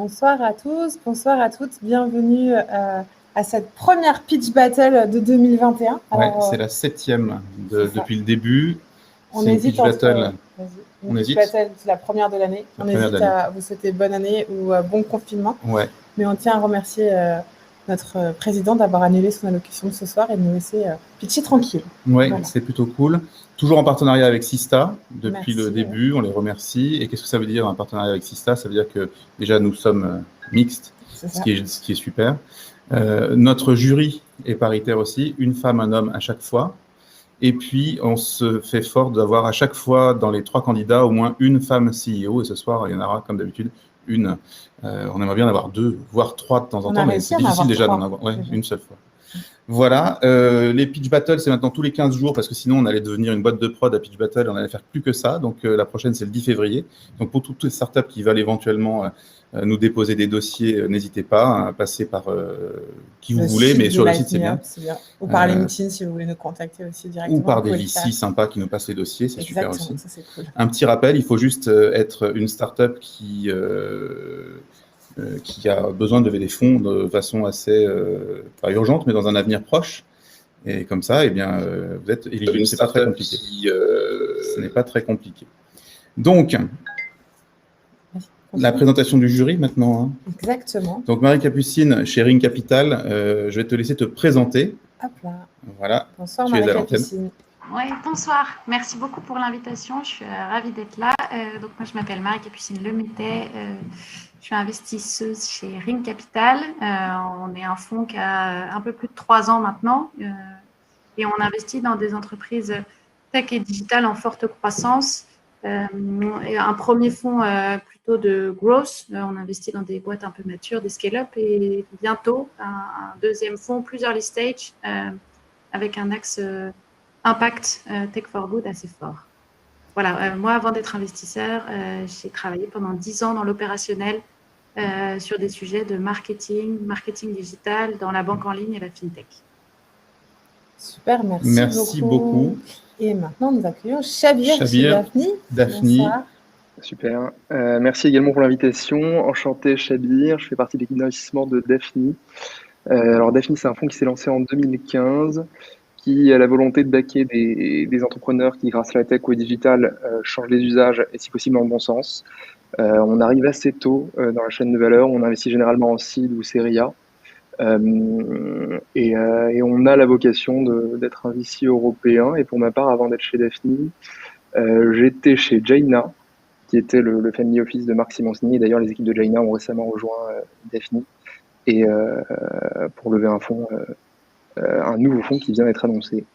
Bonsoir à tous, bonsoir à toutes. Bienvenue à cette première pitch battle de 2021. Ouais, c'est la 7e depuis le début. On hésite entre... On hésite. Battle, c'est la première de l'année. On hésite à vous souhaiter bonne année ou bon confinement. Ouais. Mais on tient à remercier notre président d'avoir annulé son allocution de ce soir et de nous laisser pitcher tranquille. Oui, voilà. C'est plutôt cool. Toujours en partenariat avec Sista depuis le début, on les remercie. Et qu'est-ce que ça veut dire un partenariat avec Sista? Ça veut dire que déjà nous sommes mixtes, ce qui est super. Notre jury est paritaire aussi, une femme, un homme à chaque fois. Et puis, on se fait fort d'avoir à chaque fois dans les 3 candidats au moins une femme CEO. Et ce soir, il y en aura comme d'habitude une. On aimerait bien en avoir 2, voire 3 de temps en temps, mais c'est difficile déjà d'en avoir une seule fois. Voilà, les pitch battles, c'est maintenant tous les 15 jours parce que sinon on allait devenir une boîte de prod à pitch battle, on allait faire plus que ça. Donc la prochaine, c'est le 10 février. Donc pour toutes les startups qui veulent éventuellement nous déposer des dossiers, n'hésitez pas à passer par qui vous voulez, mais sur le site, c'est bien. Ou par LinkedIn si vous voulez nous contacter aussi directement. Ou par des VC sympas qui nous passent les dossiers, c'est super aussi. Ça, c'est cool. Un petit rappel, il faut juste être une startup qui a besoin de lever des fonds de façon assez, pas urgente, mais dans un avenir proche. Et comme ça, eh bien, vous êtes éligible. C'est pas très compliqué. Ce n'est pas très compliqué. Donc, la présentation du jury maintenant. Hein. Exactement. Donc, Marie-Capucine, chez Ring Capital, je vais te laisser te présenter. Hop là. Voilà. Bonsoir Marie-Capucine. Oui, bonsoir. Merci beaucoup pour l'invitation. Je suis ravie d'être là. Donc, moi, je m'appelle Marie-Capucine Lemétet. Je suis investisseuse chez Ring Capital. On est un fonds qui a un peu plus de 3 ans maintenant et on investit dans des entreprises tech et digitales en forte croissance. Et un premier fonds plutôt de growth. On investit dans des boîtes un peu matures, des scale-up et bientôt un deuxième fonds plus early stage avec un axe impact tech for good assez fort. Voilà, moi, avant d'être investisseur, j'ai travaillé pendant 10 ans dans l'opérationnel sur des sujets de marketing digital, dans la banque en ligne et la fintech. Super, merci beaucoup. Et maintenant, nous accueillons Chabir chez Daphni. Bonsoir. Super. Merci également pour l'invitation. Enchanté, Chabir. Je fais partie de l'équipe d'investissement de Daphni. Alors, Daphni, c'est un fonds qui s'est lancé en 2015, qui a la volonté de backer des entrepreneurs qui, grâce à la tech ou au digital, changent les usages et si possible dans le bon sens. On arrive assez tôt dans la chaîne de valeur. On investit généralement en seed ou série A. Et on a la vocation d'être un VC européen. Et pour ma part, avant d'être chez Daphni, j'étais chez Jaina, qui était le family office de Marc Simoncini. Et d'ailleurs, les équipes de Jaina ont récemment rejoint Daphni et pour lever un fonds, un nouveau fonds qui vient d'être annoncé.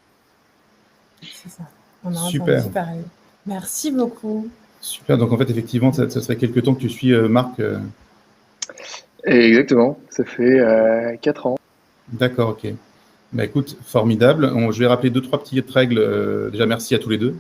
C'est ça. On a entendu parler. Merci beaucoup. Super. Donc en fait, effectivement, ça fait quelques temps que tu suis Marc. Exactement. Ça fait 4 ans. D'accord, ok. Bah, écoute, formidable. Je vais rappeler 2-3 petites règles. Déjà, merci à tous les deux.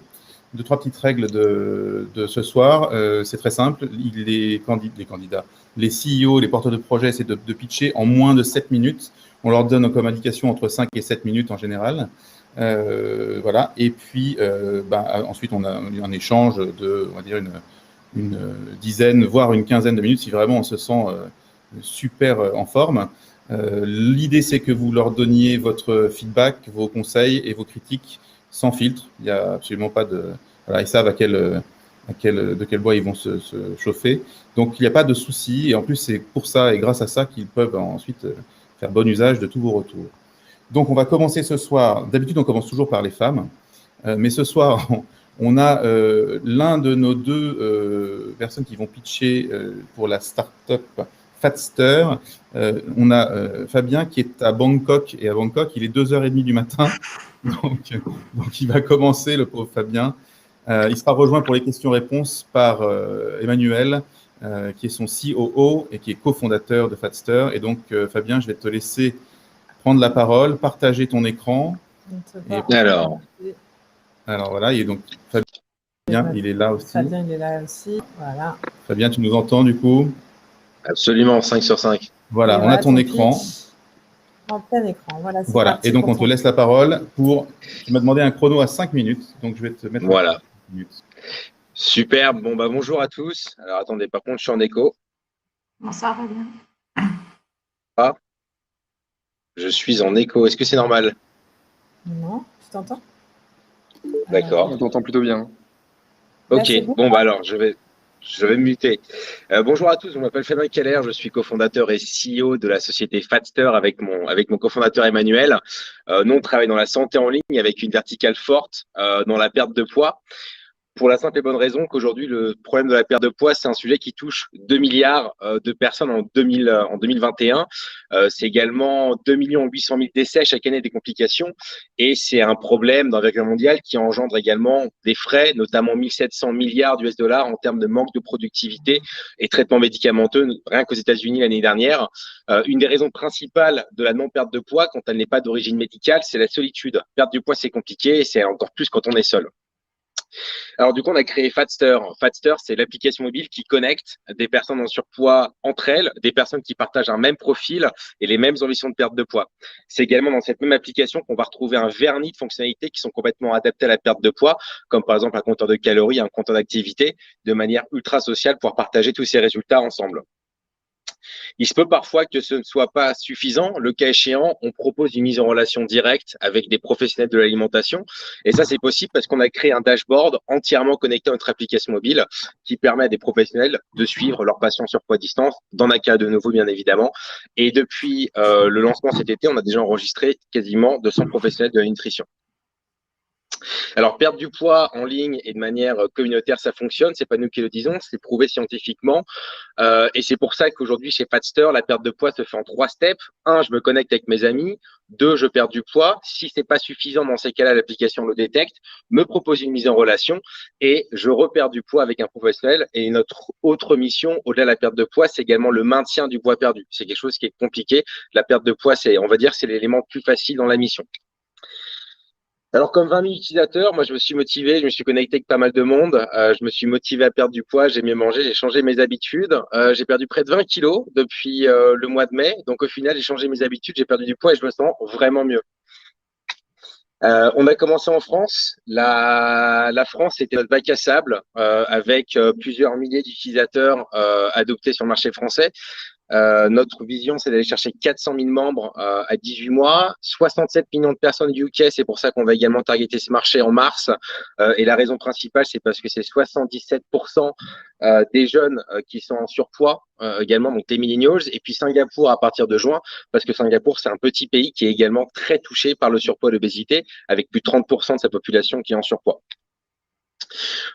2-3 petites règles de ce soir. C'est très simple. Les candidats, les CEO, les porteurs de projet, c'est de pitcher en moins de 7 minutes. On leur donne comme indication entre 5 et 7 minutes en général. Voilà. Et puis, ensuite, on a un échange de, on va dire, une dizaine, voire une quinzaine de minutes si vraiment on se sent super en forme. L'idée, c'est que vous leur donniez votre feedback, vos conseils et vos critiques sans filtre. Il n'y a absolument pas de... Voilà, ils savent de quel bois ils vont se chauffer. Donc, il n'y a pas de souci. Et en plus, c'est pour ça et grâce à ça qu'ils peuvent ensuite faire bon usage de tous vos retours. Donc, on va commencer ce soir. D'habitude, on commence toujours par les femmes. Mais ce soir, on a l'un de nos 2 personnes qui vont pitcher pour la start-up Fatster. On a Fabien qui est à Bangkok. Et à Bangkok, il est 2h30 du matin. Donc, il va commencer, le pauvre Fabien. Il sera rejoint pour les questions-réponses par Emmanuel, qui est son COO et qui est cofondateur de Fatster. Et donc, Fabien, je vais te laisser prendre la parole, partager ton écran. Alors voilà, et donc Fabien, il est là aussi. Fabien, il est là aussi, voilà. Fabien, tu nous entends du coup? Absolument, 5 sur 5. Voilà, on a ton écran. En plein écran, voilà. Voilà, et donc on te laisse la parole pour... Tu m'as demandé un chrono à 5 minutes, donc je vais te mettre... Voilà. 5 minutes. Super, bon, bonjour à tous. Alors attendez, par contre, je suis en écho. Bonsoir, Fabien. Ah, je suis en écho. Est-ce que c'est normal? Non, tu t'entends? D'accord. On t'entend plutôt bien. Là, Ok, c'est bon? bon, bah alors, je vais me muter. Bonjour à tous, je m'appelle Fabien Keller, je suis cofondateur et CEO de la société Fatster avec mon cofondateur Emmanuel. Nous, on travaille dans la santé en ligne avec une verticale forte dans la perte de poids. Pour la simple et bonne raison qu'aujourd'hui, le problème de la perte de poids, c'est un sujet qui touche 2 milliards de personnes en 2021. C'est également 2 800 000 décès chaque année des complications. Et c'est un problème d'envergure mondiale qui engendre également des frais, notamment 1700 milliards d'US$ en termes de manque de productivité et traitements médicamenteux, rien qu'aux États-Unis l'année dernière. Une des raisons principales de la non-perte de poids, quand elle n'est pas d'origine médicale, c'est la solitude. Perdre du poids, c'est compliqué et c'est encore plus quand on est seul. Alors du coup, on a créé Fatster. Fatster, c'est l'application mobile qui connecte des personnes en surpoids entre elles, des personnes qui partagent un même profil et les mêmes ambitions de perte de poids. C'est également dans cette même application qu'on va retrouver un vernis de fonctionnalités qui sont complètement adaptées à la perte de poids, comme par exemple un compteur de calories, un compteur d'activité, de manière ultra sociale pour partager tous ces résultats ensemble. Il se peut parfois que ce ne soit pas suffisant. Le cas échéant, on propose une mise en relation directe avec des professionnels de l'alimentation. Et ça, c'est possible parce qu'on a créé un dashboard entièrement connecté à notre application mobile qui permet à des professionnels de suivre leurs patients sur poids distance, dans un cas de nouveau, bien évidemment. Et depuis le lancement cet été, on a déjà enregistré quasiment 200 professionnels de la nutrition. Alors, perdre du poids en ligne et de manière communautaire, ça fonctionne. C'est pas nous qui le disons, c'est prouvé scientifiquement. Et c'est pour ça qu'aujourd'hui, chez Fatster, la perte de poids se fait en 3 steps. 1, je me connecte avec mes amis. 2, je perds du poids. Si c'est pas suffisant, dans ces cas-là, l'application le détecte, me propose une mise en relation et je repère du poids avec un professionnel. Et notre autre mission, au-delà de la perte de poids, c'est également le maintien du poids perdu. C'est quelque chose qui est compliqué. La perte de poids, on va dire, c'est l'élément plus facile dans la mission. Alors, comme 20 000 utilisateurs, moi, je me suis motivé, je me suis connecté avec pas mal de monde. Je me suis motivé à perdre du poids, j'ai mieux mangé, j'ai changé mes habitudes. J'ai perdu près de 20 kilos depuis le mois de mai. Donc, au final, j'ai changé mes habitudes, j'ai perdu du poids et je me sens vraiment mieux. On a commencé en France. La France était notre bac à sable avec plusieurs milliers d'utilisateurs adoptés sur le marché français. Notre vision, c'est d'aller chercher 400 000 membres à 18 mois, 67 millions de personnes du UK. C'est pour ça qu'on va également targeter ce marché en mars. Et la raison principale, c'est parce que c'est 77% des jeunes qui sont en surpoids également, donc les millennials. Et puis Singapour à partir de juin, parce que Singapour, c'est un petit pays qui est également très touché par le surpoids et l'obésité, avec plus de 30% de sa population qui est en surpoids.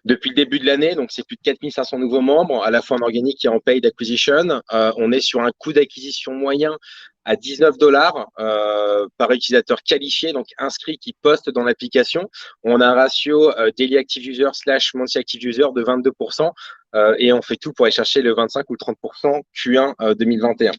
Depuis le début de l'année, donc c'est plus de 4500 nouveaux membres, à la fois en organique et en paid acquisition. On est sur un coût d'acquisition moyen à $19 par utilisateur qualifié, donc inscrit qui poste dans l'application. On a un ratio daily active user / monthly active user de 22% et on fait tout pour aller chercher le 25 ou le 30% Q1 2021.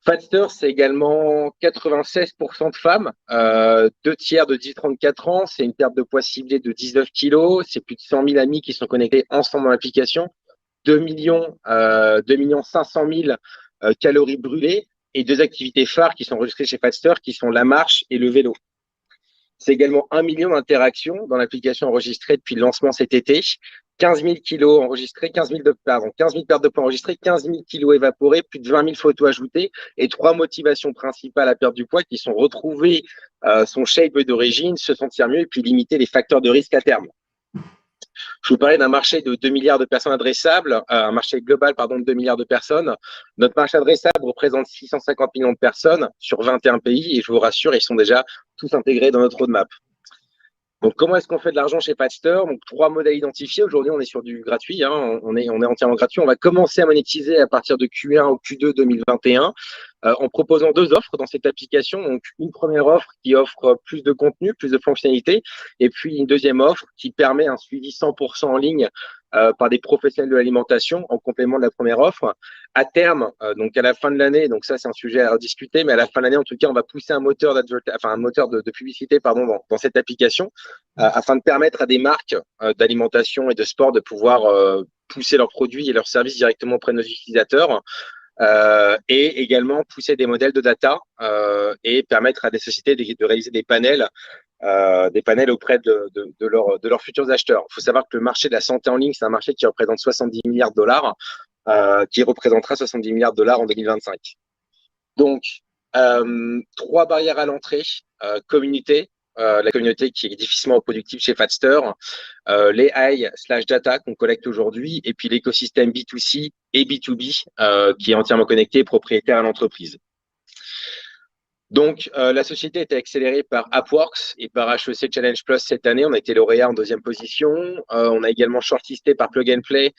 Fatster, c'est également 96% de femmes, 2 tiers de 10-34 ans. C'est une perte de poids ciblée de 19 kilos. C'est plus de 100 000 amis qui sont connectés ensemble dans l'application. 2 500 000 calories brûlées et 2 activités phares qui sont enregistrées chez Fatster, qui sont la marche et le vélo. C'est également 1 million d'interactions dans l'application enregistrée depuis le lancement cet été. 15 000 kilos enregistrés, 15 000 pertes de poids enregistrées, 15 000 kilos évaporés, plus de 20 000 photos ajoutées et 3 motivations principales à perdre du poids qui sont retrouver son shape d'origine, se sentir mieux et puis limiter les facteurs de risque à terme. Je vous parlais d'un marché de 2 milliards de personnes adressables, un marché global de 2 milliards de personnes. Notre marché adressable représente 650 millions de personnes sur 21 pays et je vous rassure, ils sont déjà tous intégrés dans notre roadmap. Donc, comment est-ce qu'on fait de l'argent chez Fatster? Donc, 3 modèles identifiés. Aujourd'hui, on est sur du gratuit. On est entièrement gratuit. On va commencer à monétiser à partir de Q1 ou Q2 2021 en proposant 2 offres dans cette application. Donc, une première offre qui offre plus de contenu, plus de fonctionnalités, et puis une deuxième offre qui permet un suivi 100% en ligne par des professionnels de l'alimentation en complément de la première offre. À terme, donc à la fin de l'année, donc ça c'est un sujet à discuter, mais à la fin de l'année, en tout cas, on va pousser un moteur de publicité dans cette application afin de permettre à des marques d'alimentation et de sport de pouvoir pousser leurs produits et leurs services directement auprès de nos utilisateurs. Et également pousser des modèles de data et permettre à des sociétés de réaliser des panels auprès de leurs futurs acheteurs. Il faut savoir que le marché de la santé en ligne, c'est un marché qui représente 70 milliards de dollars. qui représentera 70 milliards de dollars en 2025. Donc, 3 barrières à l'entrée, communauté, la communauté qui est difficilement reproductible chez Fatster, les AI/data qu'on collecte aujourd'hui, et puis l'écosystème B2C et B2B qui est entièrement connecté et propriétaire à l'entreprise. Donc, la société a été accélérée par AppWorks et par HEC Challenge Plus cette année. On a été lauréat en 2e position. On a également shortlisté par Plug and Play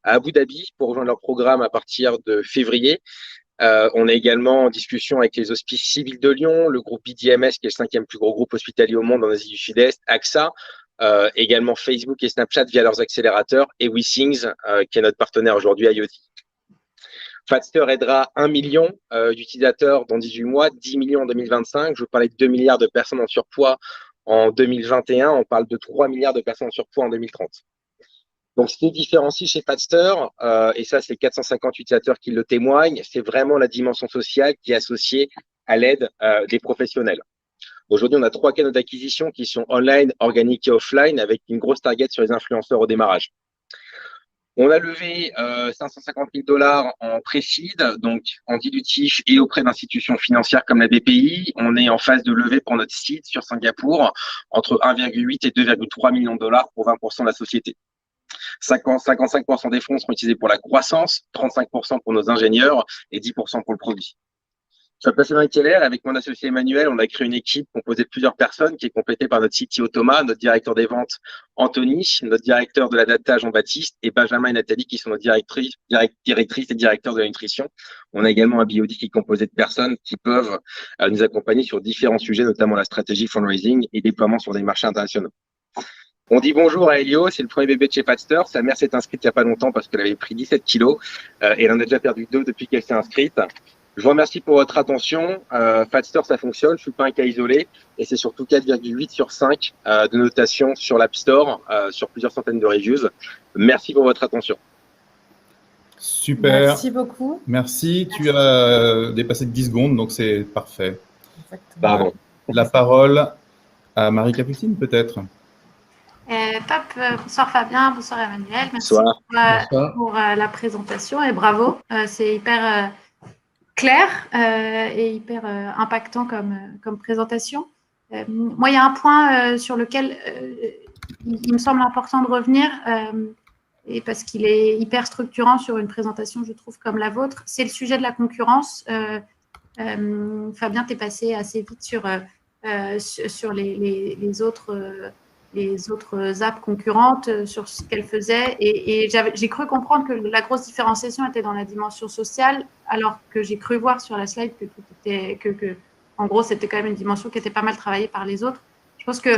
à Abu Dhabi pour rejoindre leur programme à partir de février. On est également en discussion avec les Hospices Civils de Lyon, le groupe BDMS, qui est le 5e plus gros groupe hospitalier au monde en Asie du Sud-Est, AXA, également Facebook et Snapchat via leurs accélérateurs, et WeThings, qui est notre partenaire aujourd'hui IoT. Fatster aidera 1 million d'utilisateurs dans 18 mois, 10 millions en 2025. Je vous parlais de 2 milliards de personnes en surpoids en 2021. On parle de 3 milliards de personnes en surpoids en 2030. Donc, ce qui différencie chez Fatster, et ça, c'est 450 utilisateurs qui le témoignent, c'est vraiment la dimension sociale qui est associée à l'aide des professionnels. Aujourd'hui, on a 3 canaux d'acquisition qui sont online, organique et offline, avec une grosse target sur les influenceurs au démarrage. On a levé 550 000 $ en pré-seed, donc en dilutif et auprès d'institutions financières comme la BPI. On est en phase de levée pour notre seed sur Singapour, entre 1,8 et 2,3 millions de dollars pour 20% de la société. 55% des fonds seront utilisés pour la croissance, 35% pour nos ingénieurs et 10% pour le produit. Je m'appelle Fabien Keller, avec mon associé Emmanuel, on a créé une équipe composée de plusieurs personnes qui est complétée par notre CTO Thomas, notre directeur des ventes Anthony, notre directeur de la data Jean-Baptiste et Benjamin et Nathalie qui sont nos directrices et directeurs de la nutrition. On a également un BOD qui est composé de personnes qui peuvent nous accompagner sur différents sujets, notamment la stratégie fundraising et déploiement sur des marchés internationaux. On dit bonjour à Elio, c'est le premier bébé de chez Fatster. Sa mère s'est inscrite il n'y a pas longtemps parce qu'elle avait pris 17 kilos et elle en a déjà perdu 2 depuis qu'elle s'est inscrite. Je vous remercie pour votre attention. Fatster, ça fonctionne, je ne suis pas un cas isolé et c'est surtout 4,8 sur 5 de notation sur l'App Store, sur plusieurs centaines de reviews. Merci pour votre attention. Super. Merci beaucoup. Merci. Tu as dépassé de 10 secondes, donc c'est parfait. Exactement. Pardon. La parole à Marie-Capucine, peut-être. Top. Bonsoir Fabien, bonsoir Emmanuel. Merci pour la présentation et bravo. C'est hyper clair et hyper impactant comme présentation. Moi, il y a un point sur lequel il me semble important de revenir et parce qu'il est hyper structurant sur une présentation, je trouve, comme la vôtre. C'est le sujet de la concurrence. Fabien, tu es passé assez vite sur les autres apps concurrentes, sur ce qu'elles faisaient. Et j'ai cru comprendre que la grosse différenciation était dans la dimension sociale, alors que j'ai cru voir sur la slide que en gros, c'était quand même une dimension qui était pas mal travaillée par les autres. Je pense que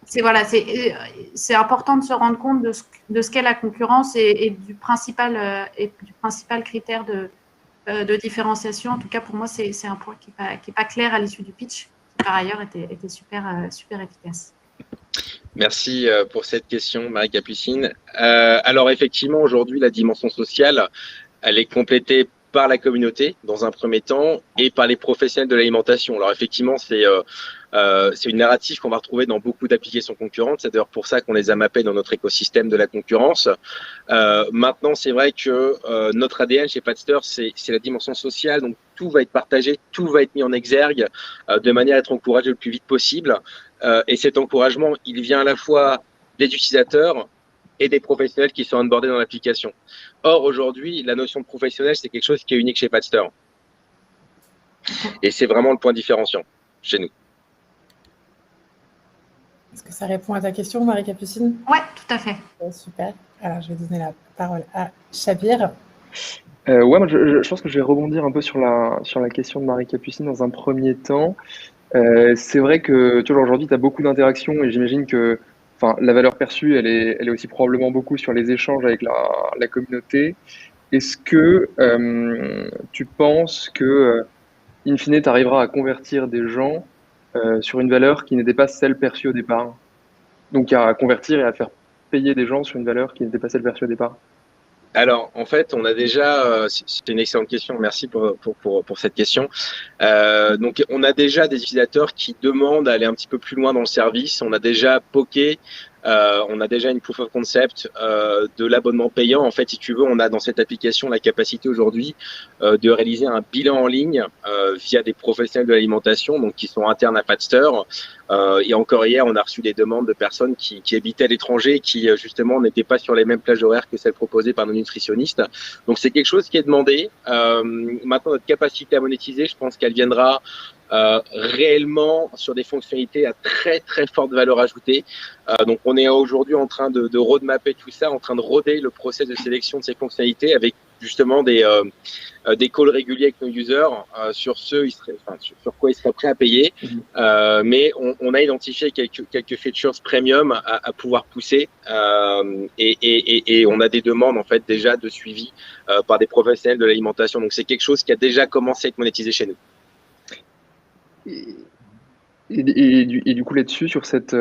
c'est important de se rendre compte de ce qu'est la concurrence et du principal critère de différenciation. En tout cas, pour moi, c'est un point qui est pas clair à l'issue du pitch, qui par ailleurs était super efficace. Merci pour cette question, Marie-Capucine. Alors effectivement, aujourd'hui, la dimension sociale, elle est complétée par la communauté dans un premier temps et par les professionnels de l'alimentation. Alors effectivement, c'est une narrative qu'on va retrouver dans beaucoup d'applications concurrentes. C'est d'ailleurs pour ça qu'on les a mappées dans notre écosystème de la concurrence. Maintenant, c'est vrai que notre ADN chez Fatster, c'est la dimension sociale. Donc tout va être partagé, tout va être mis en exergue de manière à être encouragé le plus vite possible. Et cet encouragement, il vient à la fois des utilisateurs et des professionnels qui sont onboardés dans l'application. Or, aujourd'hui, la notion de professionnel, c'est quelque chose qui est unique chez Fatster. Et c'est vraiment le point différenciant chez nous. Est-ce que ça répond à ta question, Marie-Capucine? Oui, tout à fait. Super. Alors, je vais donner la parole à Shabir. Moi, je pense que je vais rebondir un peu sur la question de Marie-Capucine dans un premier temps. C'est vrai que aujourd'hui, tu as beaucoup d'interactions et j'imagine que la valeur perçue, elle est aussi probablement beaucoup sur les échanges avec la communauté. Est-ce que tu penses que, in fine, tu arriveras à convertir des gens sur une valeur qui n'était pas celle perçue au départ? Donc, à convertir et à faire payer des gens sur une valeur qui n'était pas celle perçue au départ? Alors, en fait, on a déjà, c'est une excellente question, merci pour cette question. Donc, on a déjà des utilisateurs qui demandent à aller un petit peu plus loin dans le service. On a déjà poké On a déjà une proof of concept de l'abonnement payant. En fait, si tu veux, on a dans cette application la capacité aujourd'hui de réaliser un bilan en ligne via des professionnels de l'alimentation, donc qui sont internes à Fatster. Et encore hier, on a reçu des demandes de personnes qui habitaient à l'étranger et qui justement n'étaient pas sur les mêmes plages horaires que celles proposées par nos nutritionnistes. Donc c'est quelque chose qui est demandé. Maintenant, notre capacité à monétiser, je pense qu'elle viendra réellement sur des fonctionnalités à très très forte valeur ajoutée. Donc on est aujourd'hui en train de roadmapper tout ça, en train de roder le process de sélection de ces fonctionnalités avec justement des calls réguliers avec nos users sur quoi ils seraient prêts à payer. Mais on a identifié quelques features premium à pouvoir pousser et on a des demandes en fait déjà de suivi par des professionnels de l'alimentation. Donc c'est quelque chose qui a déjà commencé à être monétisé chez nous. Et du coup là-dessus, sur cette,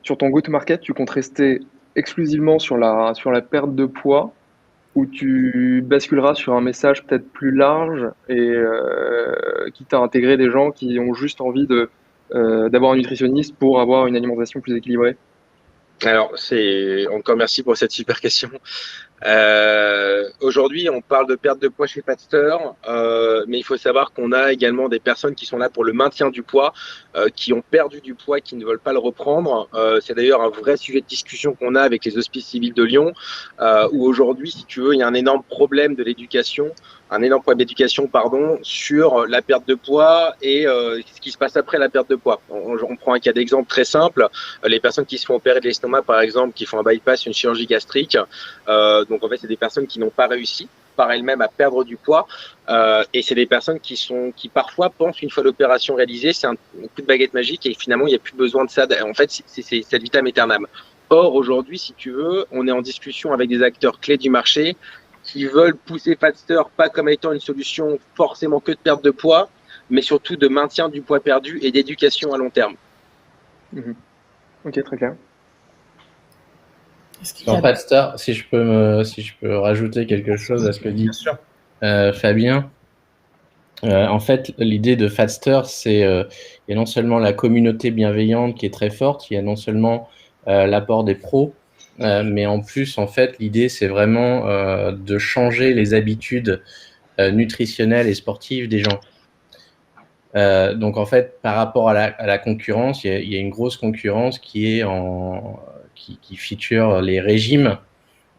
sur ton go-to-market, tu comptes rester exclusivement sur la perte de poids, ou tu basculeras sur un message peut-être plus large et quitte à intégrer des gens qui ont juste envie d'avoir un nutritionniste pour avoir une alimentation plus équilibrée? Alors, encore merci pour cette super question. Aujourd'hui, on parle de perte de poids chez Fatster, mais il faut savoir qu'on a également des personnes qui sont là pour le maintien du poids, qui ont perdu du poids, qui ne veulent pas le reprendre. C'est d'ailleurs un vrai sujet de discussion qu'on a avec les hospices civils de Lyon, où aujourd'hui, si tu veux, il y a un énorme problème d'éducation sur la perte de poids et ce qui se passe après la perte de poids. On prend un cas d'exemple très simple, les personnes qui se font opérer de l'estomac, par exemple, qui font un bypass, une chirurgie gastrique, donc en fait, c'est des personnes qui n'ont pas réussi par elles-mêmes à perdre du poids et c'est des personnes qui parfois pensent une fois l'opération réalisée, c'est un coup de baguette magique et finalement, il n'y a plus besoin de ça. En fait, c'est ad vitam aeternam. Or, aujourd'hui, si tu veux, on est en discussion avec des acteurs clés du marché qui veulent pousser Fatster pas comme étant une solution forcément que de perte de poids, mais surtout de maintien du poids perdu et d'éducation à long terme. Ok, très clair. Dans Fatster, si je peux rajouter quelque chose à ce que dit Fabien. En fait, l'idée de Fatster, c'est il y a non seulement la communauté bienveillante qui est très forte, il y a non seulement l'apport des pros, mais en plus, en fait, l'idée, c'est vraiment de changer les habitudes nutritionnelles et sportives des gens. Donc, en fait, par rapport à la concurrence, il y a une grosse concurrence qui est qui feature les régimes.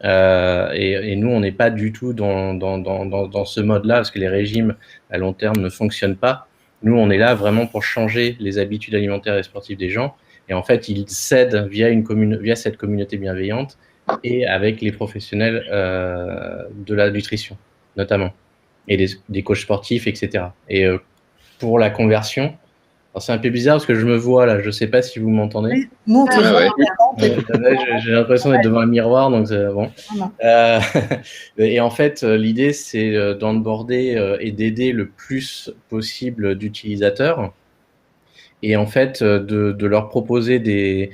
Et nous, on n'est pas du tout dans ce mode-là, parce que les régimes à long terme ne fonctionnent pas. Nous, on est là vraiment pour changer les habitudes alimentaires et sportives des gens. Et en fait, ils s'aident via cette communauté bienveillante et avec les professionnels de la nutrition, notamment, et des coachs sportifs, etc. Et pour la conversion, c'est un peu bizarre parce que je me vois là, je ne sais pas si vous m'entendez. Oui, nous, on te voit. J'ai l'impression d'être devant un miroir, donc c'est bon. Et en fait, l'idée, c'est d'onboarder et d'aider le plus possible d'utilisateurs. Et en fait, de leur proposer des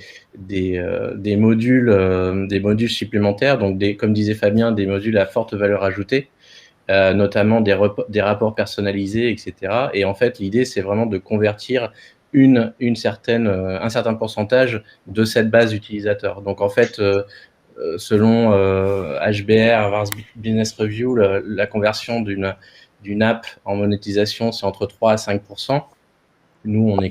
modules supplémentaires, donc comme disait Fabien, des modules à forte valeur ajoutée, notamment des rapports personnalisés, etc. Et en fait, l'idée, c'est vraiment de convertir un certain pourcentage de cette base d'utilisateurs. Donc, en fait, selon HBR, Harvard Business Review, la conversion d'une app en monétisation, c'est entre 3 à 5%. Nous, on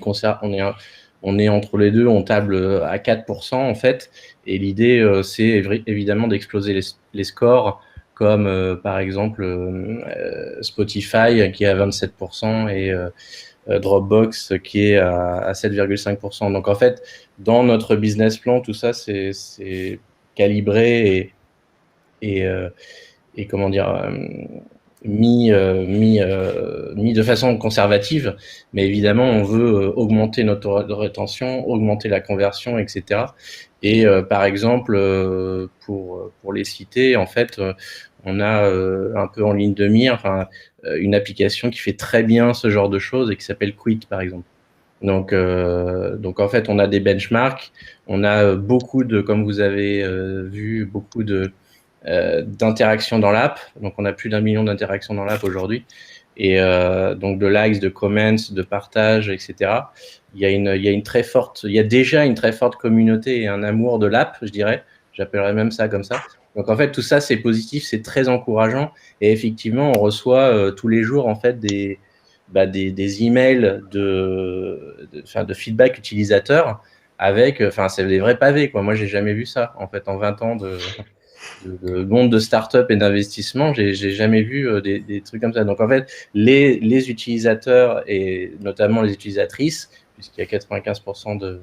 est entre les deux, on table à 4% en fait. Et l'idée, c'est évidemment d'exploser les scores, comme par exemple Spotify qui est à 27% et Dropbox qui est à 7,5%. Donc en fait, dans notre business plan, tout ça, c'est calibré et comment dire, mis de façon conservative, mais évidemment, on veut augmenter notre rétention, augmenter la conversion, etc. Et par exemple, pour les citer, en fait, on a un peu en ligne de mire une application qui fait très bien ce genre de choses et qui s'appelle Quit, par exemple. Donc en fait, on a des benchmarks, on a comme vous avez vu, beaucoup d'interactions dans l'app. Donc, on a plus d'1 million d'interactions dans l'app aujourd'hui. Et donc, de likes, de comments, de partages, etc. il y a déjà une très forte communauté et un amour de l'app, je dirais. J'appellerais même ça comme ça. Donc en fait, tout ça, c'est positif, c'est très encourageant. Et effectivement, on reçoit tous les jours en fait des emails de feedback utilisateur avec, c'est des vrais pavés, quoi. Moi, j'ai jamais vu ça en fait en 20 ans de monde de start-up et d'investissement. J'ai jamais vu des trucs comme ça. Donc en fait, les utilisateurs et notamment les utilisatrices, puisqu'il y a 95%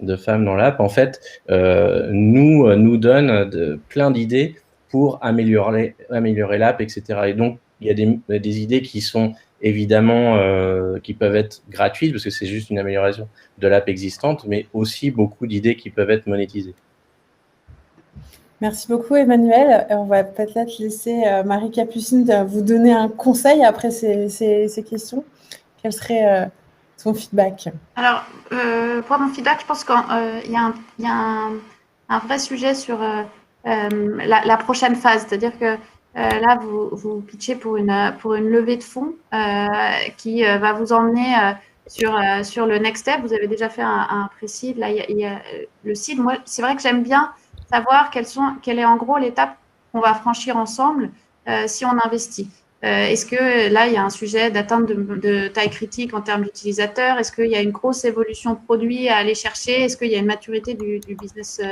de femmes dans l'app, en fait, nous donnent plein d'idées pour améliorer l'app, etc. Et donc, il y a des idées qui sont évidemment qui peuvent être gratuites parce que c'est juste une amélioration de l'app existante, mais aussi beaucoup d'idées qui peuvent être monétisées. Merci beaucoup, Emmanuel. On va peut-être laisser Marie Capucine vous donner un conseil après ces questions. Quel serait ton feedback? Alors, pour mon feedback, je pense qu'il y a un vrai sujet sur la prochaine phase. C'est-à-dire que là, vous pitchez pour une levée de fonds qui va vous emmener sur le next step. Vous avez déjà fait un pré-seed. Là, il y a le seed. Moi, c'est vrai que j'aime bien savoir quelle est en gros l'étape qu'on va franchir ensemble si on investit. Est-ce que là, il y a un sujet d'atteinte de taille critique en termes d'utilisateurs? Est-ce qu'il y a une grosse évolution produit à aller chercher? Est-ce qu'il y a une maturité du business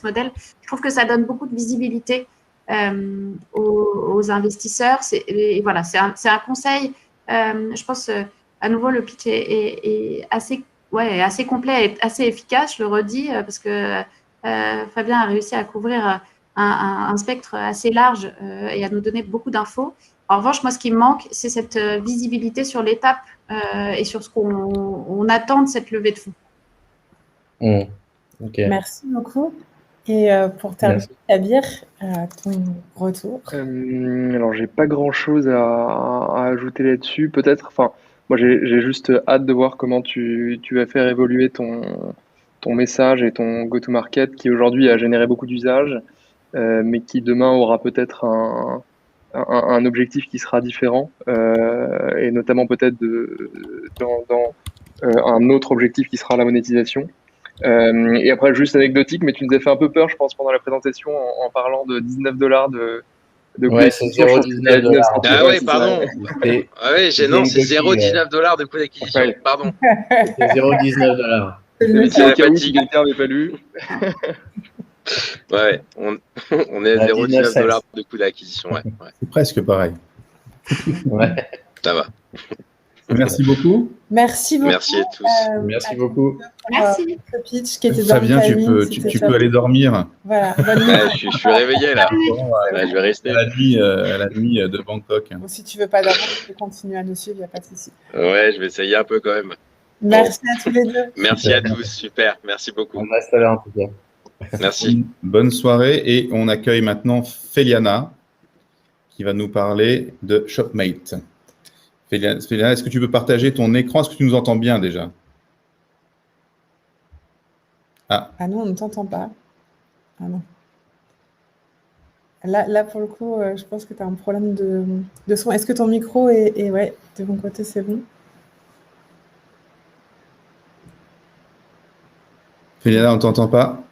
model? Je trouve que ça donne beaucoup de visibilité aux investisseurs. Voilà, c'est un conseil. Je pense, à nouveau, le pitch est assez complet et assez efficace, je le redis, parce que Fabien a réussi à couvrir un spectre assez large et à nous donner beaucoup d'infos. En revanche, moi, ce qui me manque, c'est cette visibilité sur l'étape et sur ce qu'on attend de cette levée de fonds. Okay. Merci beaucoup. Et pour terminer, Kabir, ton retour. Alors, j'ai pas grand-chose à ajouter là-dessus. Peut-être, moi, j'ai juste hâte de voir comment tu vas faire évoluer ton message et ton go-to-market qui aujourd'hui a généré beaucoup d'usages, mais qui demain aura peut-être un objectif qui sera différent, et notamment peut-être dans un autre objectif qui sera la monétisation. Et après, juste anecdotique, mais tu nous as fait un peu peur, je pense, pendant la présentation en parlant de $19 de coût d'acquisition. Ouais, c'est $0,19. Ah ouais, pardon. Ah ouais, non, c'est $0,19 de coût d'acquisition. Pardon. C'est $0,19. C'est la fatigue, quelqu'un n'avait pas lu. Ouais, on est à $0,19 de coût d'acquisition. Ouais. C'est presque pareil. Ouais. Ça va. Merci beaucoup. Merci beaucoup. Merci à tous. Merci beaucoup. Merci. Le pitch qui était Fabien, tu peux aller dormir. Voilà. Je suis réveillé là. Je vais rester. À la nuit de Bangkok. Bon, si tu veux pas dormir, tu peux continuer à nous suivre, il n'y a pas de souci. Ouais, je vais essayer un peu quand même. Merci à tous les deux. Merci à tous. Super. Merci beaucoup. On reste là en tout cas. Merci. Bonne soirée et on accueille maintenant Féliana qui va nous parler de Shopmate. Féliana, est-ce que tu peux partager ton écran? Est-ce que tu nous entends bien déjà? Ah non, on ne t'entend pas. Ah non. Là, pour le coup, je pense que tu as un problème de son. Est-ce que ton micro est ouais, de mon côté, c'est bon? Féliana, on ne t'entend pas?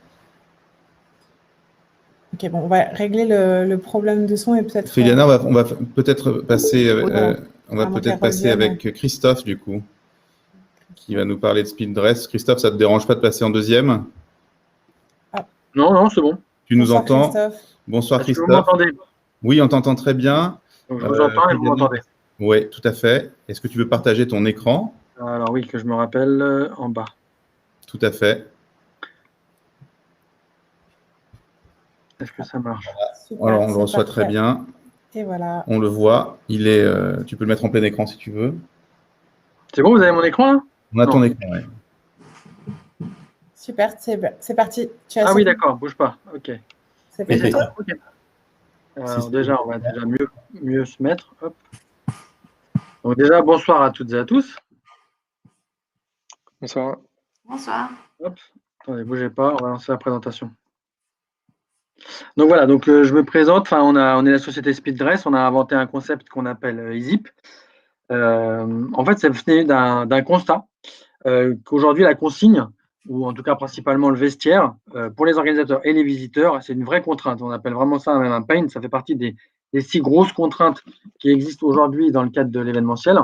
Ok, bon, on va régler le problème de son et peut-être… Féliana, on va peut-être passer, passer avec Christophe, du coup, qui va nous parler de Speeddress. Christophe, ça ne te dérange pas de passer en deuxième? Non, c'est bon. Tu nous entends? Christophe. Bonsoir, Christophe. Vous m'entendez? Oui, on t'entend très bien. Donc, je vous entends et vous m'entendez? Oui, tout à fait. Est-ce que tu veux partager ton écran? Alors oui, que je me rappelle, en bas. Tout à fait. Est-ce que ça marche? Super, alors, on le reçoit très bien. Et voilà. On le voit. Il est, tu peux le mettre en plein écran si tu veux. C'est bon, vous avez mon écran là? On a ton écran, oui. Super, c'est parti. Ah oui, d'accord, bouge pas. Ok. C'est parti. Okay. Alors déjà, on va déjà mieux se mettre. Hop. Donc déjà, bonsoir à toutes et à tous. Bonsoir. Bonsoir. Hop. Attendez, bougez pas, on va lancer la présentation. Donc voilà, donc je me présente. On est la société Speeddress. On a inventé un concept qu'on appelle EasyP. En fait, ça venait d'un constat. qu'aujourd'hui, la consigne, ou en tout cas principalement le vestiaire, pour les organisateurs et les visiteurs, c'est une vraie contrainte. On appelle vraiment ça même un pain. Ça fait partie des 6 grosses contraintes qui existent aujourd'hui dans le cadre de l'événementiel.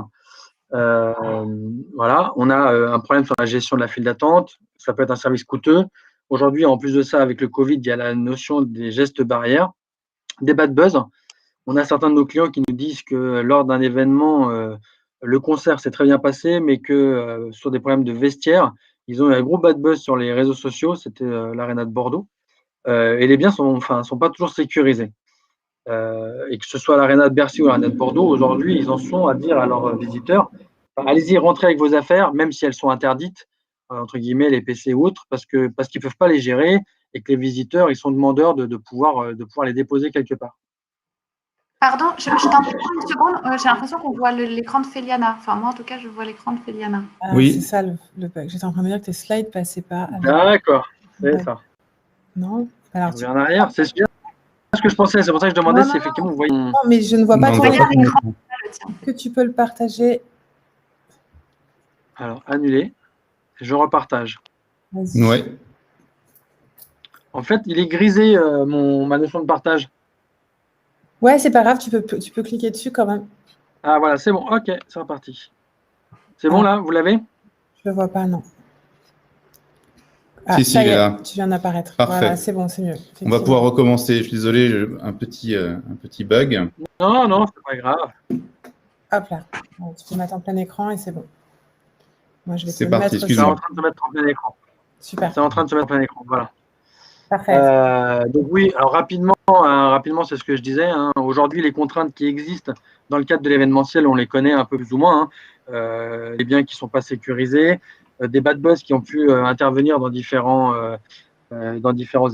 Voilà, on a un problème sur la gestion de la file d'attente. Ça peut être un service coûteux. Aujourd'hui, en plus de ça, avec le Covid, il y a la notion des gestes barrières, des bad buzz. On a certains de nos clients qui nous disent que lors d'un événement, le concert s'est très bien passé, mais que sur des problèmes de vestiaire, ils ont eu un gros bad buzz sur les réseaux sociaux. C'était l'Arena de Bordeaux. Et les biens sont pas toujours sécurisés. Et que ce soit l'Arena de Bercy ou l'Arena de Bordeaux, aujourd'hui, ils en sont à dire à leurs visiteurs, allez-y, rentrez avec vos affaires, même si elles sont interdites, entre guillemets, les PC ou autres, parce qu'ils ne peuvent pas les gérer et que les visiteurs, ils sont demandeurs de pouvoir les déposer quelque part. Pardon, je t'interromps une seconde. J'ai l'impression qu'on voit l'écran de Féliana. Enfin, moi, en tout cas, je vois l'écran de Féliana. Oui. C'est ça le bug. J'étais en train de me dire que tes slides ne passaient pas. D'accord, c'est ça. Non. Alors, je reviens en arrière, c'est bien ce que je pensais. C'est pour ça que je demandais si effectivement vous voyez. Non, mais je ne vois pas ton Regarde l'écran. que tu peux le partager. Alors, annuler. Je repartage. Vas-y. Ouais. En fait, il est grisé, ma notion de partage. Ouais, c'est pas grave, tu peux cliquer dessus quand même. Ah, voilà, c'est bon. OK, c'est reparti. C'est bon, là, vous l'avez? Je le vois pas, non. Ah, Si, ça il y est est, là. tu viens d'apparaître. Parfait. Voilà, c'est bon, c'est mieux. On va pouvoir recommencer. Je suis désolé, j'ai un petit bug. Non, c'est pas grave. Hop là. Bon, tu peux mettre en plein écran et c'est bon. Moi, je vais C'est te parti, mettre. C'est excuse-moi. en train de se mettre en plein écran. Super. C'est en train de se mettre en plein écran, voilà. Parfait. Donc oui, alors rapidement, c'est ce que je disais. Aujourd'hui, les contraintes qui existent dans le cadre de l'événementiel, on les connaît un peu plus ou moins. Les biens qui ne sont pas sécurisés, des bad buzz qui ont pu intervenir dans différents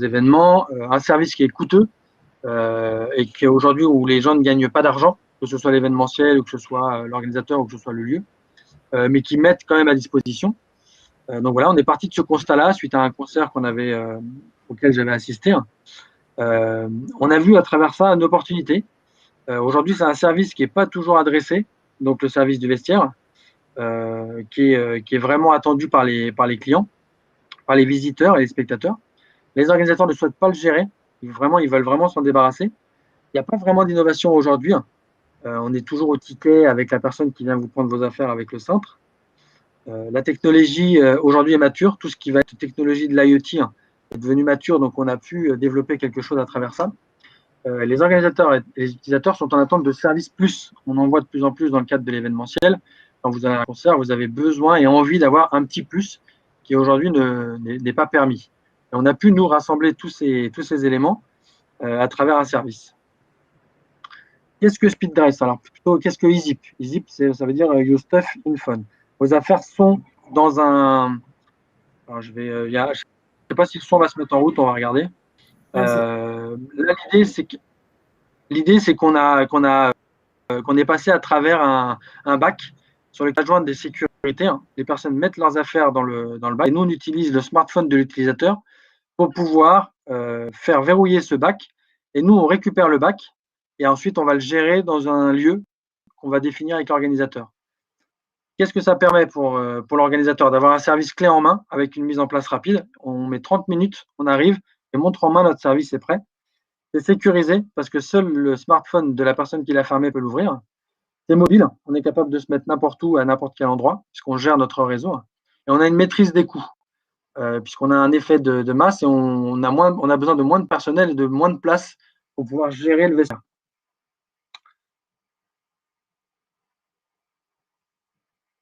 événements, un service qui est coûteux et qui aujourd'hui où les gens ne gagnent pas d'argent, que ce soit l'événementiel ou que ce soit l'organisateur ou que ce soit le lieu, mais qui mettent quand même à disposition. Donc voilà, on est parti de ce constat-là suite à un concert auquel j'avais assisté. On a vu à travers ça une opportunité. Aujourd'hui, c'est un service qui n'est pas toujours adressé, donc le service du vestiaire, qui est vraiment attendu par les clients, par les visiteurs et les spectateurs. Les organisateurs ne souhaitent pas le gérer. Ils veulent vraiment s'en débarrasser. Il n'y a pas vraiment d'innovation aujourd'hui. On est toujours au ticket avec la personne qui vient vous prendre vos affaires avec le cintre. La technologie aujourd'hui est mature. Tout ce qui va être technologie de l'IoT est devenu mature, donc on a pu développer quelque chose à travers ça. Les organisateurs et les utilisateurs sont en attente de services plus. On en voit de plus en plus dans le cadre de l'événementiel. Quand vous allez à un concert, vous avez besoin et envie d'avoir un petit plus qui aujourd'hui n'est pas permis. Et on a pu nous rassembler tous ces éléments à travers un service. Qu'est-ce que SpeedDress? Alors plutôt, qu'est-ce que EasyP? EasyP, ça veut dire Your Stuff in Phone. Vos affaires sont dans un. Alors je ne sais pas si le son va se mettre en route, on va regarder. Là, l'idée, c'est qu'on est passé à travers un bac sur lequel joindre des sécurités. Les personnes mettent leurs affaires dans le bac et nous, on utilise le smartphone de l'utilisateur pour pouvoir faire verrouiller ce bac. Et nous, on récupère le bac et ensuite, on va le gérer dans un lieu qu'on va définir avec l'organisateur. Qu'est-ce que ça permet pour l'organisateur? D'avoir un service clé en main avec une mise en place rapide. On met 30 minutes, on arrive et montre en main, notre service est prêt. C'est sécurisé parce que seul le smartphone de la personne qui l'a fermé peut l'ouvrir. C'est mobile, on est capable de se mettre n'importe où, à n'importe quel endroit, puisqu'on gère notre réseau. Et on a une maîtrise des coûts, puisqu'on a un effet de masse et on a besoin de moins de personnel et de moins de place pour pouvoir gérer le vestiaire.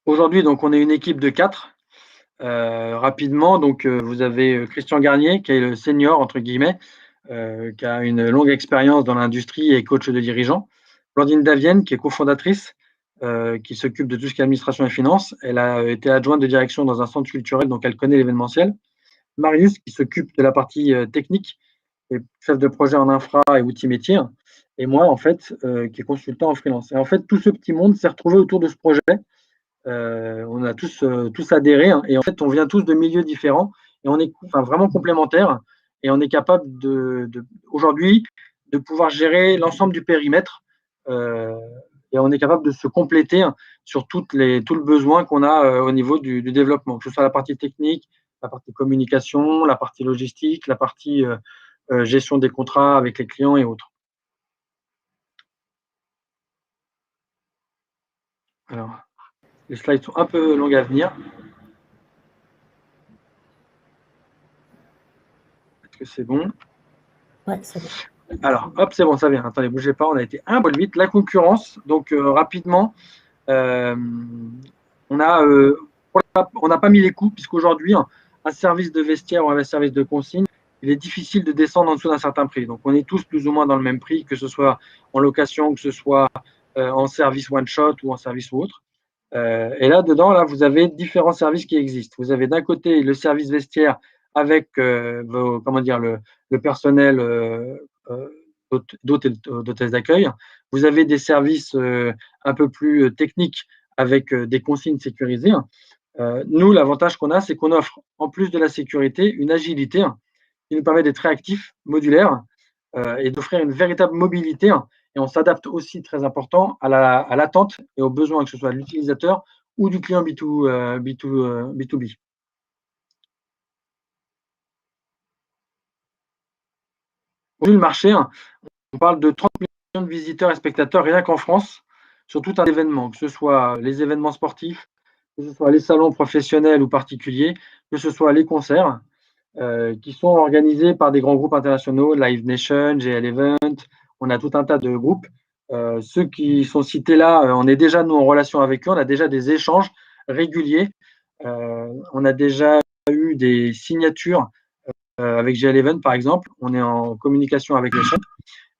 Aujourd'hui, donc, on est une équipe de 4. Rapidement, donc, vous avez Christian Garnier, qui est le senior, entre guillemets, qui a une longue expérience dans l'industrie et coach de dirigeants. Blandine Davienne, qui est cofondatrice, qui s'occupe de tout ce qui est administration et finance. Elle a été adjointe de direction dans un centre culturel, donc elle connaît l'événementiel. Marius, qui s'occupe de la partie technique, et chef de projet en infra et outils métiers. Et moi, en fait, qui est consultant en freelance. Et en fait, tout ce petit monde s'est retrouvé autour de ce projet. On a tous adhéré. Et en fait, on vient tous de milieux différents. Et on est vraiment complémentaires. Et on est capable aujourd'hui de pouvoir gérer l'ensemble du périmètre et on est capable de se compléter sur tout le besoin qu'on a au niveau du développement, que ce soit la partie technique, la partie communication, la partie logistique, la partie gestion des contrats avec les clients et autres. Alors, les slides sont un peu longs à venir. Est-ce que c'est bon? Oui, c'est bon. Alors, hop, c'est bon, ça vient. Attendez, bougez pas, on a été un poil vite. La concurrence, donc rapidement, on n'a pas mis les coûts, puisqu'aujourd'hui, un service de vestiaire ou un service de consigne, il est difficile de descendre en dessous d'un certain prix. Donc, on est tous plus ou moins dans le même prix, que ce soit en location, que ce soit en service one-shot ou en service ou autre. Et là-dedans, là, vous avez différents services qui existent. Vous avez d'un côté le service vestiaire avec le personnel d'hôtesse d'accueil. Vous avez des services un peu plus techniques avec des consignes sécurisées. Nous, l'avantage qu'on a, c'est qu'on offre, en plus de la sécurité, une agilité qui nous permet d'être réactifs, modulaires et d'offrir une véritable mobilité. Et on s'adapte aussi, très important, à l'attente et aux besoins, que ce soit de l'utilisateur ou du client B2B. Aujourd'hui, le marché, on parle de 30 millions de visiteurs et spectateurs rien qu'en France, sur tout un événement, que ce soit les événements sportifs, que ce soit les salons professionnels ou particuliers, que ce soit les concerts, qui sont organisés par des grands groupes internationaux, Live Nation, GL Event, on a tout un tas de groupes. Ceux qui sont cités là, on est déjà nous en relation avec eux, on a déjà des échanges réguliers, on a déjà eu des signatures avec GL Event par exemple, on est en communication avec les chaînes,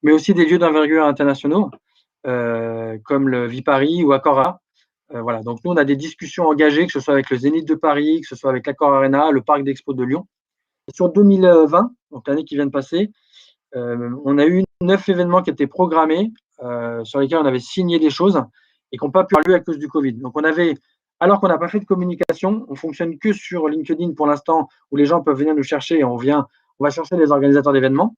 mais aussi des lieux d'envergure internationaux comme le Viparis ou Accor. Voilà, donc nous on a des discussions engagées, que ce soit avec le Zénith de Paris, que ce soit avec l'Accor Arena, le Parc d'Expo de Lyon. Et sur 2020, donc l'année qui vient de passer, on a eu 9 événements qui étaient programmés, sur lesquels on avait signé des choses et qui n'ont pas pu avoir lieu à cause du Covid. Donc alors qu'on n'a pas fait de communication, on fonctionne que sur LinkedIn pour l'instant, où les gens peuvent venir nous chercher et on va chercher les organisateurs d'événements.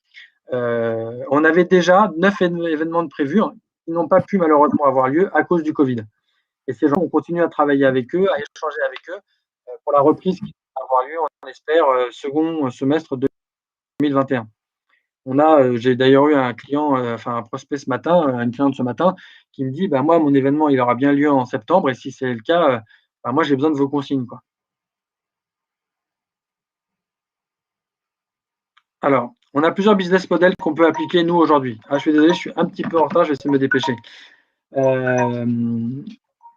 On avait déjà 9 événements de prévus qui n'ont pas pu malheureusement avoir lieu à cause du Covid. Et ces gens, on continue à travailler avec eux, à échanger avec eux pour la reprise qui va avoir lieu, on espère, second semestre 2021. J'ai d'ailleurs eu un client, un prospect ce matin, une cliente ce matin, qui me dit moi, mon événement, il aura bien lieu en septembre, et si c'est le cas, moi, j'ai besoin de vos consignes, quoi. Alors, on a plusieurs business models qu'on peut appliquer, nous, aujourd'hui. Je suis désolé, je suis un petit peu en retard, je vais essayer de me dépêcher.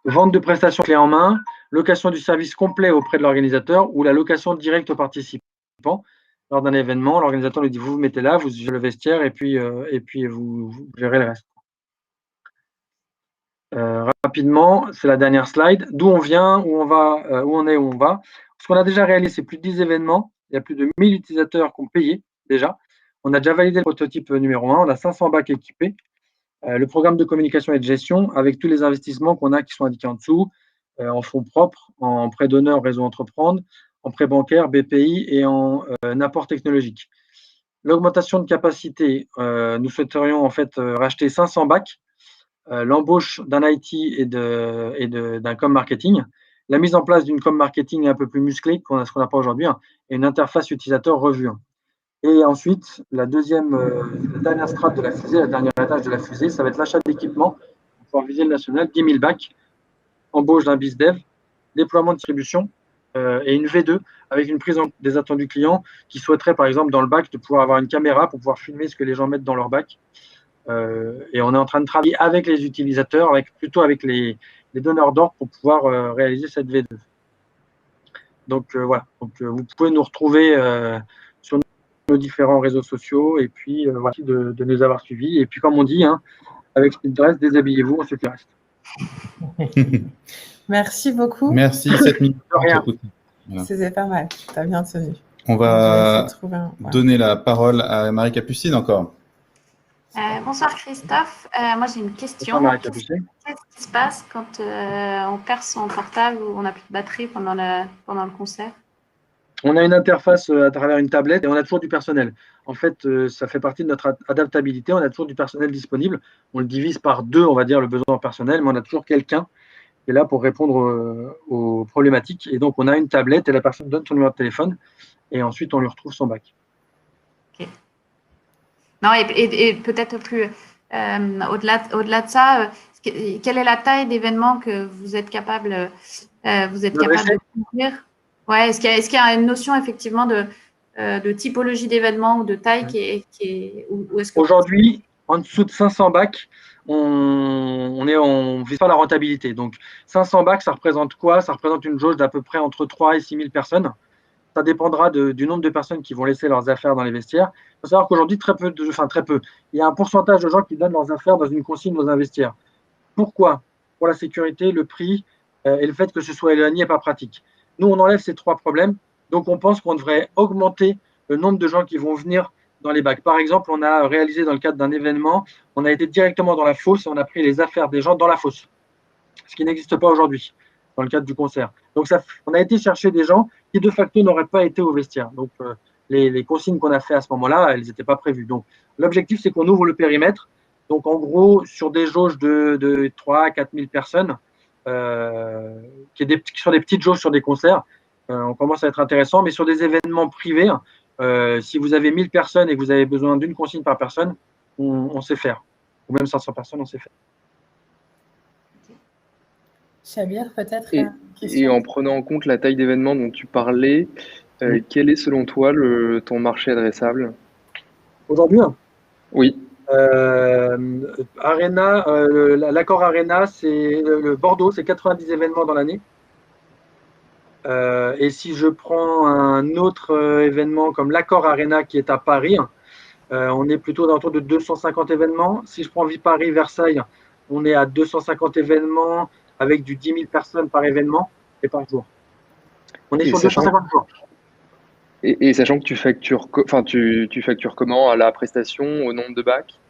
Vente de prestations clés en main, location du service complet auprès de l'organisateur ou la location directe aux participants. Lors d'un événement, l'organisateur lui dit vous mettez là, vous gérez le vestiaire et puis vous gérez le reste. Rapidement, c'est la dernière slide. D'où on vient, où on va, où on est, où on va. Ce qu'on a déjà réalisé, c'est plus de 10 événements. Il y a plus de 1000 utilisateurs qui ont payé déjà. On a déjà validé le prototype numéro 1. On a 500 bacs équipés. Le programme de communication et de gestion avec tous les investissements qu'on a qui sont indiqués en dessous, en fonds propres, en prêt d'honneur réseau entreprendre, en prêt bancaire, BPI et en apport technologique. L'augmentation de capacité, nous souhaiterions en fait racheter 500 bacs, l'embauche d'un IT et d'un com marketing, la mise en place d'une com marketing un peu plus musclée ce qu'on n'a pas aujourd'hui, et une interface utilisateur revue. Et ensuite, la dernière strate de la fusée, la dernière étage de la fusée, ça va être l'achat d'équipements pour pouvoir viser le national, 10 000 bacs, embauche d'un BizDev, déploiement de distribution et une V2 avec une prise des attentes du client qui souhaiterait, par exemple, dans le bac, de pouvoir avoir une caméra pour pouvoir filmer ce que les gens mettent dans leur bac. Et on est en train de travailler avec les utilisateurs, plutôt avec les donneurs d'ordre pour pouvoir réaliser cette V2. Donc, voilà. Donc, vous pouvez nous retrouver sur nos différents réseaux sociaux et puis voilà, de nous avoir suivis. Et puis, comme on dit, avec Speeddress, déshabillez-vous, on se fait reste. Merci beaucoup. Merci, 7 minutes. Rien. Voilà. C'était pas mal, tu as bien tenu. On va donner la parole à Marie Capucine encore. Bonsoir Christophe. Moi j'ai une question. Qu'est-ce qui se passe quand on perd son portable ou on n'a plus de batterie pendant le concert? On a une interface à travers une tablette et on a toujours du personnel. en fait, ça fait partie de notre adaptabilité. On a toujours du personnel disponible. On le divise par 2, on va dire, le besoin en personnel, mais on a toujours quelqu'un qui est là pour répondre aux problématiques. Et donc, on a une tablette et la personne donne son numéro de téléphone et ensuite, on lui retrouve son bac. Ok. Non, et peut-être plus au-delà de ça, quelle est la taille d'événement que vous êtes capable de couvrir? Ouais, est-ce qu'il y a une notion effectivement de typologie d'événement ou de taille qui est ou est-ce que aujourd'hui, en dessous de 500 bacs, on vise pas la rentabilité. Donc 500 bacs, ça représente quoi? Ça représente une jauge d'à peu près entre 3 et 6 000 personnes. Ça dépendra du nombre de personnes qui vont laisser leurs affaires dans les vestiaires. Il faut savoir qu'aujourd'hui, très peu. Il y a un pourcentage de gens qui donnent leurs affaires dans une consigne dans un vestiaire. Pourquoi? Pour la sécurité, le prix et le fait que ce soit éloigné et pas pratique. Nous, on enlève ces 3 problèmes. Donc, on pense qu'on devrait augmenter le nombre de gens qui vont venir dans les bacs. Par exemple, on a réalisé dans le cadre d'un événement, on a été directement dans la fosse et on a pris les affaires des gens dans la fosse, ce qui n'existe pas aujourd'hui dans le cadre du concert. Donc, on a été chercher des gens qui, de facto, n'auraient pas été au vestiaire. Donc, les consignes qu'on a fait à ce moment-là, elles n'étaient pas prévues. Donc, l'objectif, c'est qu'on ouvre le périmètre. Donc, en gros, sur des jauges de 3 à 4 000 personnes, qui sont des petites jauges sur des concerts, on commence à être intéressant. Mais sur des événements privés, si vous avez 1000 personnes et que vous avez besoin d'une consigne par personne, on sait faire. Ou même 500 personnes, on sait faire. Chabir, peut-être et en prenant en compte la taille d'événement dont tu parlais, quel est selon toi ton marché adressable? Aujourd'hui? Oui. Arena, l'accord Arena, c'est le Bordeaux, c'est 90 événements dans l'année. Et si je prends un autre événement comme l'accord Arena qui est à Paris, on est plutôt autour de 250 événements. Si je prends Paris, Versailles, on est à 250 événements avec du 10 000 personnes par événement et par jour. On est sur 250 jours. Et sachant que tu factures comment? À la prestation, au nombre de bacs?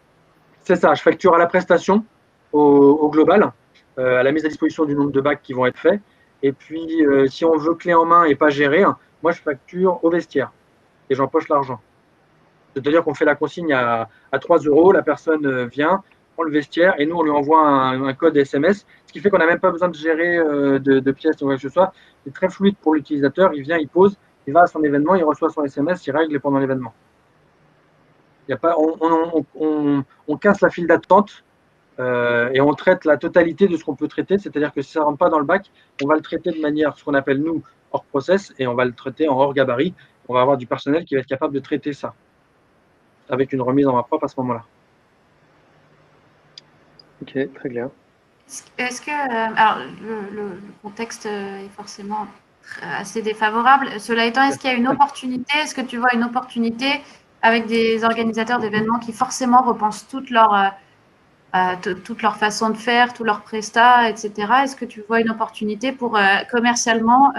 C'est ça, je facture à la prestation, au global, à la mise à disposition du nombre de bacs qui vont être faits. Et puis, si on veut clé en main et pas gérer, moi, je facture au vestiaire et j'empoche l'argent. C'est-à-dire qu'on fait la consigne à 3 €, la personne vient, prend le vestiaire et nous, on lui envoie un code SMS, ce qui fait qu'on n'a même pas besoin de gérer de pièces ou quoi que ce soit. C'est très fluide pour l'utilisateur, il vient, il pose, il va à son événement, il reçoit son SMS, il règle pendant l'événement. On casse la file d'attente et on traite la totalité de ce qu'on peut traiter, c'est-à-dire que si ça ne rentre pas dans le bac, on va le traiter de manière, ce qu'on appelle nous, hors process, et on va le traiter en hors gabarit. On va avoir du personnel qui va être capable de traiter ça, avec une remise en main propre à ce moment-là. Ok, très clair. Est-ce que alors le contexte est forcément assez défavorable. Cela étant, est-ce qu'il y a une opportunité? Est-ce que tu vois une opportunité avec des organisateurs d'événements qui forcément repensent toute leur façon de faire, tous leurs prestats, etc. Est-ce que tu vois une opportunité pour commercialement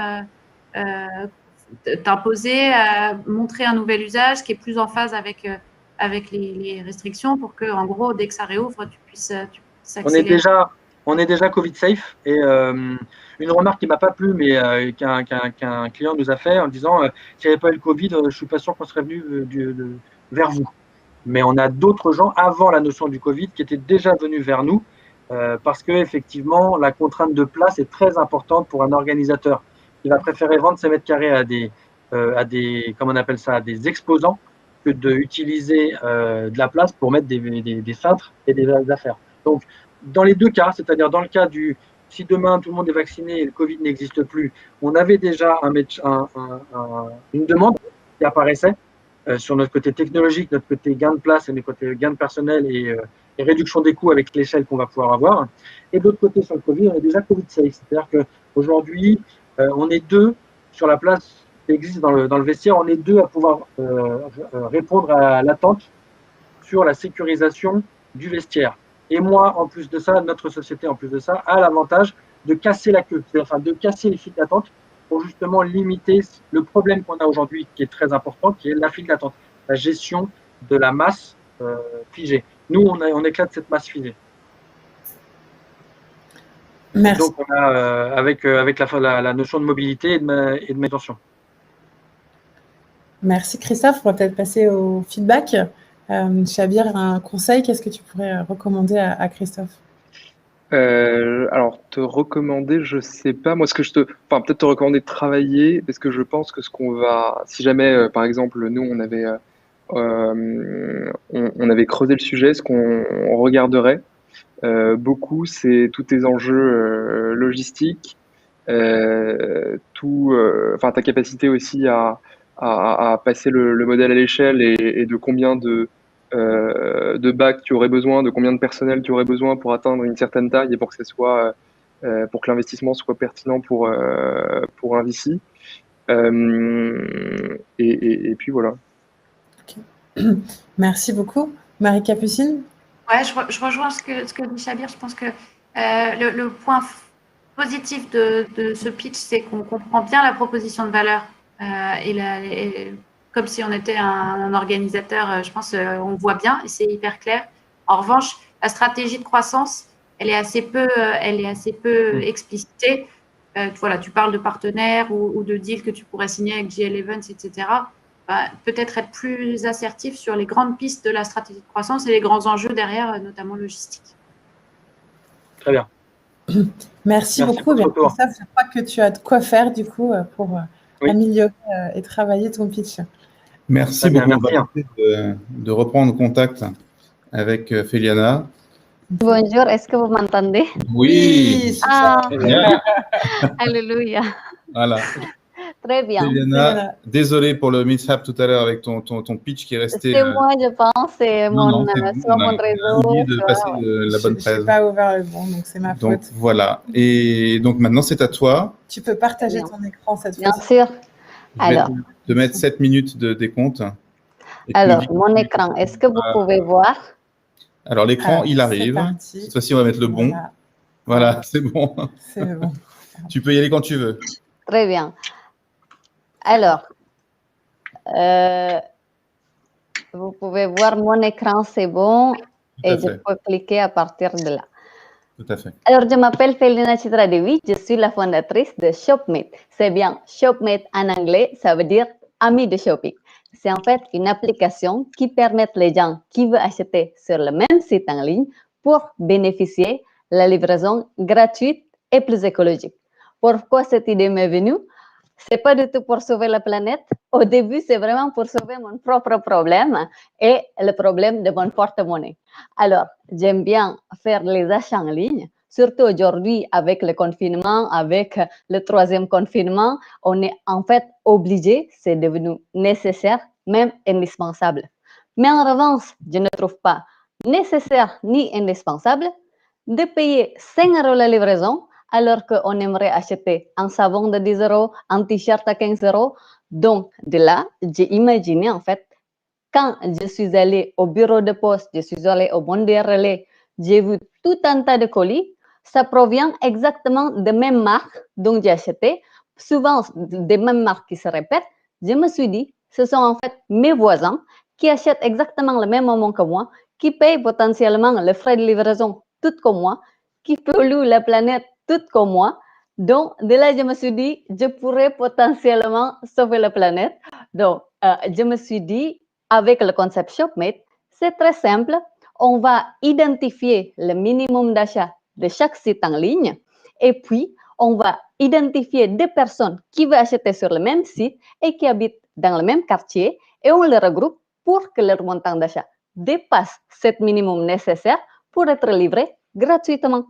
t'imposer, montrer un nouvel usage qui est plus en phase avec les restrictions pour que, en gros, dès que ça réouvre, tu puisses accélérer? On est déjà Covid safe et une remarque qui m'a pas plu, mais qu'un client nous a fait en disant s'il n'y avait pas eu le Covid, je suis pas sûr qu'on serait venu vers vous. Mais on a d'autres gens avant la notion du Covid qui étaient déjà venus vers nous parce que effectivement la contrainte de place est très importante pour un organisateur qui va préférer vendre ses mètres carrés à des comment on appelle ça, à des exposants que d'utiliser de la place pour mettre des cintres et des affaires. Donc dans les deux cas, c'est-à-dire dans le cas si demain tout le monde est vacciné et le Covid n'existe plus, on avait déjà une demande qui apparaissait sur notre côté technologique, notre côté gain de place et notre côté gain de personnel et réduction des coûts avec l'échelle qu'on va pouvoir avoir. Et de l'autre côté, sur le Covid, on est déjà Covid safe. C'est-à-dire qu'aujourd'hui, on est 2 sur la place qui existe dans le vestiaire, on est 2 à pouvoir répondre à l'attente sur la sécurisation du vestiaire. Et moi, en plus de ça, notre société, en plus de ça, a l'avantage de casser la queue, enfin de casser les files d'attente pour justement limiter le problème qu'on a aujourd'hui, qui est très important, qui est la file d'attente, la gestion de la masse figée. Nous, on éclate cette masse figée. Merci. Donc, on a, avec la notion de mobilité et de manutention. Merci Christophe. On va peut-être passer au feedback. Chabir, un conseil, qu'est-ce que tu pourrais recommander à Christophe? Alors, te recommander, je sais pas. Moi, enfin, peut-être te recommander de travailler, parce que je pense que si jamais, par exemple, nous, on avait creusé le sujet, ce qu'on regarderait beaucoup, c'est tous tes enjeux logistiques, enfin, ta capacité aussi à passer le modèle à l'échelle et de combien de bacs tu aurais besoin, de combien de personnel tu aurais besoin pour atteindre une certaine taille et pour pour que l'investissement soit pertinent pour un VC. Et puis voilà. Merci beaucoup. Marie-Capucine? Ouais, je rejoins ce que dit Chabir. Je pense que le point positif de ce pitch, c'est qu'on comprend bien la proposition de valeur. Comme si on était un organisateur, je pense on voit bien et c'est hyper clair. En revanche, la stratégie de croissance, elle est assez peu explicitée. Voilà, tu parles de partenaires ou de deals que tu pourrais signer avec GL Events, etc. Peut-être être plus assertif sur les grandes pistes de la stratégie de croissance et les grands enjeux derrière, notamment logistique. Très bien. Merci beaucoup. Christophe, je crois que tu as de quoi faire du coup pour améliorer et travailler ton pitch. Merci beaucoup. On va essayer de reprendre contact avec Féliana. Bonjour, est-ce que vous m'entendez? Oui. Alléluia. Voilà. Très bien. Féliana, désolé pour le mishap tout à l'heure avec ton pitch qui est resté. C'est moi, je pense, c'est mon réseau. Oublié de passer la bonne presse. Je n'ai pas ouvert le bon, donc c'est ma faute. Donc voilà. Et donc maintenant, c'est à toi. Tu peux partager ton écran cette fois. Bien sûr. Alors. Je vais te mettre 7 minutes de décompte. Alors, mon écran, est-ce que vous pouvez voir? Alors, l'écran, il arrive. Cette fois-ci, on va mettre le bon. Voilà, c'est bon. C'est bon. Tu peux y aller quand tu veux. Très bien. Alors, vous pouvez voir mon écran, c'est bon. Et je peux cliquer à partir de là. Tout à fait. Alors, je m'appelle Felina Chitradevi, je suis la fondatrice de ShopMate. C'est bien, ShopMate en anglais, ça veut dire ami de shopping. C'est en fait une application qui permet les gens qui veulent acheter sur le même site en ligne pour bénéficier de la livraison gratuite et plus écologique. Pourquoi cette idée m'est venue? C'est pas du tout pour sauver la planète. Au début, c'est vraiment pour sauver mon propre problème et le problème de mon porte-monnaie. Alors, j'aime bien faire les achats en ligne, surtout aujourd'hui avec le confinement, avec le 3e confinement, on est en fait obligé, c'est devenu nécessaire, même indispensable. Mais en revanche, je ne trouve pas nécessaire ni indispensable de payer 5 € la livraison alors qu'on aimerait acheter un savon de 10 €, un t-shirt à 15 €. Donc, de là, j'ai imaginé en fait, quand je suis allée au bureau de poste, je suis allée au Bon Dia Relais, j'ai vu tout un tas de colis, ça provient exactement des mêmes marques dont j'ai acheté, souvent des mêmes marques qui se répètent. Je me suis dit, ce sont en fait mes voisins qui achètent exactement le même moment que moi, qui payent potentiellement les frais de livraison tout comme moi, qui polluent la planète tout comme moi. Donc, de là, je me suis dit, je pourrais potentiellement sauver la planète. Donc, je me suis dit, avec le concept ShopMate, c'est très simple. On va identifier le minimum d'achat de chaque site en ligne et puis on va identifier des personnes qui veulent acheter sur le même site et qui habitent dans le même quartier et on les regroupe pour que leur montant d'achat dépasse ce minimum nécessaire pour être livré gratuitement.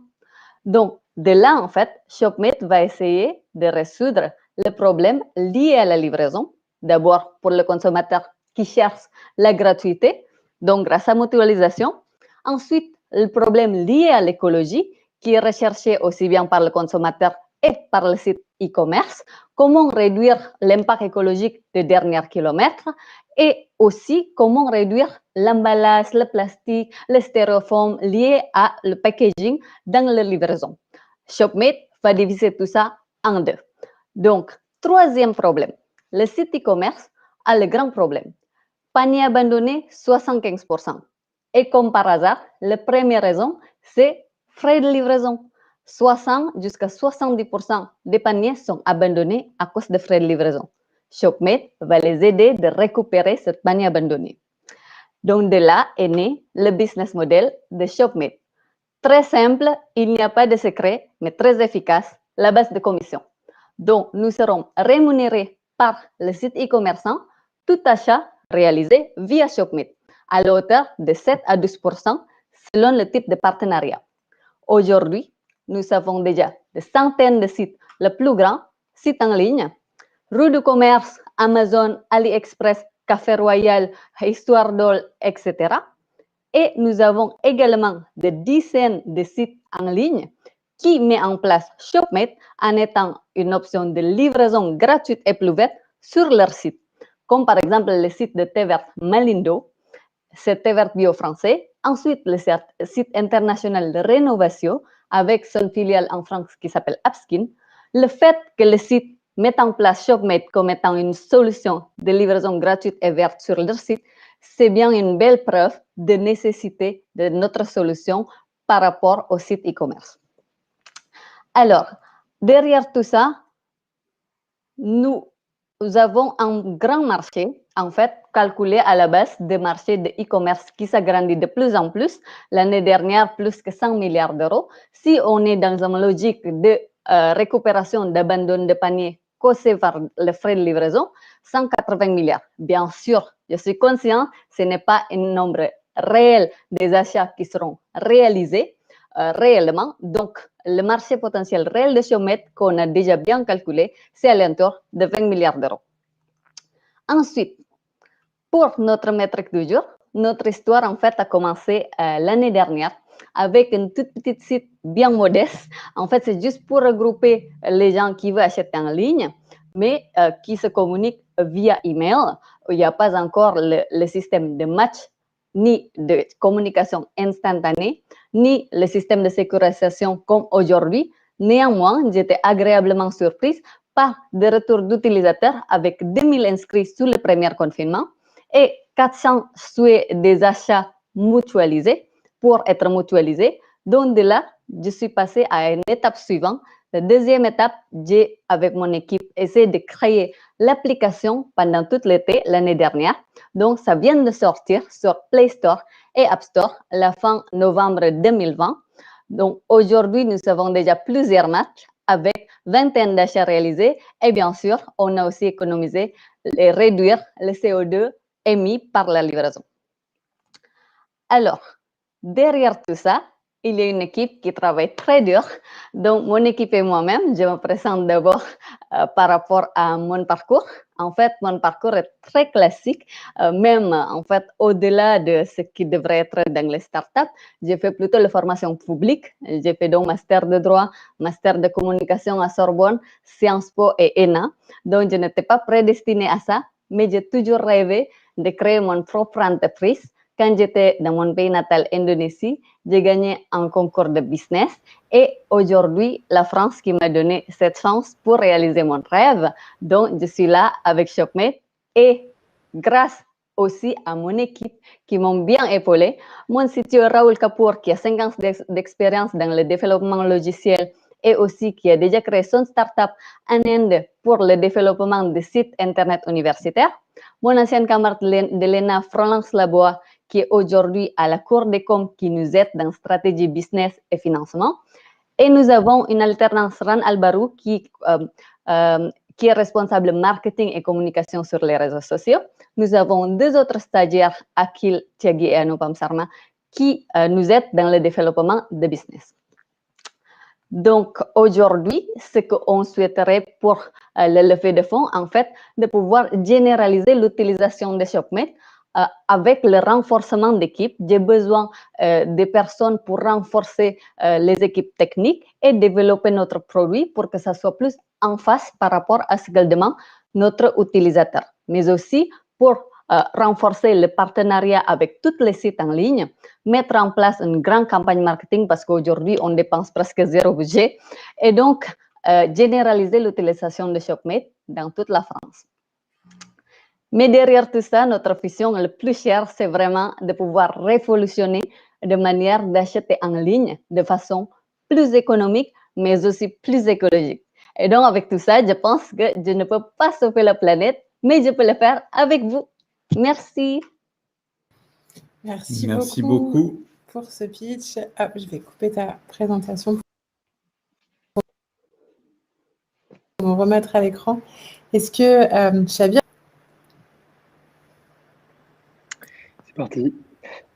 Donc, de là, en fait, ShopMate va essayer de résoudre le problème lié à la livraison. D'abord, pour le consommateur qui cherche la gratuité, donc grâce à mutualisation. Ensuite, le problème lié à l'écologie, qui est recherché aussi bien par le consommateur et par le site e-commerce. Comment réduire l'impact écologique des derniers kilomètres et aussi comment réduire l'emballage, le plastique, le styrofoam lié à le packaging dans la livraison. ShopMate va diviser tout ça en deux. Donc, troisième problème, le site e-commerce a le grand problème. Panier abandonné, 75%. Et comme par hasard, la première raison, c'est frais de livraison. 60 jusqu'à 70% des paniers sont abandonnés à cause de frais de livraison. ShopMate va les aider de récupérer cette panier abandonné. Donc de là est né le business model de ShopMate. Très simple, il n'y a pas de secret, mais très efficace, la base de commission. Donc nous serons rémunérés par le site e-commerçant, tout achat réalisé via ShopMate, à la hauteur de 7 à 12% selon le type de partenariat. Aujourd'hui, nous avons déjà des centaines de sites, le plus grand site en ligne, Rue du Commerce, Amazon, AliExpress, Café Royal, Histoire d'Ol, etc. Et nous avons également des dizaines de sites en ligne qui met en place ShopMate en étant une option de livraison gratuite et plus vite sur leur site, comme par exemple le site de thé vert Malindo, c'est thé vert bio français. Ensuite, le site international de rénovation avec son filiale en France qui s'appelle Upskin. Le fait que le site mette en place ShopMate comme étant une solution de livraison gratuite et verte sur leur site, c'est bien une belle preuve de nécessité de notre solution par rapport au site e-commerce. Alors, derrière tout ça, nous avons un grand marché, en fait, calculé à la base des marchés de e-commerce qui s'agrandit de plus en plus. L'année dernière, plus que 100 milliards d'euros. Si on est dans une logique de récupération d'abandon de panier causé par les frais de livraison, 180 milliards. Bien sûr, je suis conscient, ce n'est pas un nombre réel des achats qui seront réalisés réellement. Donc, le marché potentiel réel de ShopMate qu'on a déjà bien calculé, c'est à l'entour de 20 milliards d'euros. Ensuite, pour notre métrique du jour, notre histoire en fait a commencé l'année dernière avec une toute petite site bien modeste. En fait, c'est juste pour regrouper les gens qui veulent acheter en ligne, mais qui se communiquent via email. Il n'y a pas encore le système de match ni de communication instantanée, ni le système de sécurisation comme aujourd'hui. Néanmoins, j'étais agréablement surprise par des retours d'utilisateurs avec 2000 inscrits sous le premier confinement et 400 souhaits des achats mutualisés pour être mutualisés. Donc de là, je suis passée à une étape suivante. La deuxième étape, j'ai, avec mon équipe, essayé de créer l'application pendant tout l'été l'année dernière. Donc, ça vient de sortir sur Play Store et App Store la fin novembre 2020. Donc, aujourd'hui, nous avons déjà plusieurs matchs avec 21 d'achats réalisés et bien sûr, on a aussi économisé et réduire le CO2 émis par la livraison. Alors, derrière tout ça, il y a une équipe qui travaille très dur. Donc, mon équipe et moi-même, je me présente d'abord par rapport à mon parcours. En fait, mon parcours est très classique, même en fait, au-delà de ce qui devrait être dans les startups. J'ai fait plutôt la formation publique. J'ai fait donc master de droit, master de communication à Sorbonne, Sciences Po et ENA. Donc, je n'étais pas prédestinée à ça, mais j'ai toujours rêvé de créer mon propre entreprise. Quand j'étais dans mon pays natal, Indonésie, j'ai gagné un concours de business et aujourd'hui, la France qui m'a donné cette chance pour réaliser mon rêve. Donc, je suis là avec ShopMate et grâce aussi à mon équipe qui m'ont bien épaulé. Mon CTO Raoul Kapoor, qui a 5 ans d'expérience dans le développement logiciel et aussi qui a déjà créé son startup en Inde pour le développement de sites Internet universitaires. Mon ancienne camarade de l'ENA, Frolence Labois, qui est aujourd'hui à la Cour des comptes, qui nous aide dans stratégie business et financement. Et nous avons une alternance, Ran Albarou, qui est responsable marketing et communication sur les réseaux sociaux. Nous avons 2 autres stagiaires, Akil Thiagi et Anupam Sarma, qui nous aident dans le développement de business. Donc, aujourd'hui, ce qu'on souhaiterait pour le levée de fonds, en fait, de pouvoir généraliser l'utilisation de ShopMate avec le renforcement d'équipes. J'ai besoin de personnes pour renforcer les équipes techniques et développer notre produit pour que ça soit plus en face par rapport à ce que demande notre utilisateur. Mais aussi pour renforcer le partenariat avec tous les sites en ligne, mettre en place une grande campagne marketing parce qu'aujourd'hui, on dépense presque 0 budget et donc généraliser l'utilisation de ShopMate dans toute la France. Mais derrière tout ça, notre vision le plus chère, c'est vraiment de pouvoir révolutionner de manière d'acheter en ligne de façon plus économique, mais aussi plus écologique. Et donc, avec tout ça, je pense que je ne peux pas sauver la planète, mais je peux le faire avec vous. Merci. Merci beaucoup pour ce pitch. Hop, je vais couper ta présentation pour me remettre à l'écran. Est-ce que Shabir? C'est parti.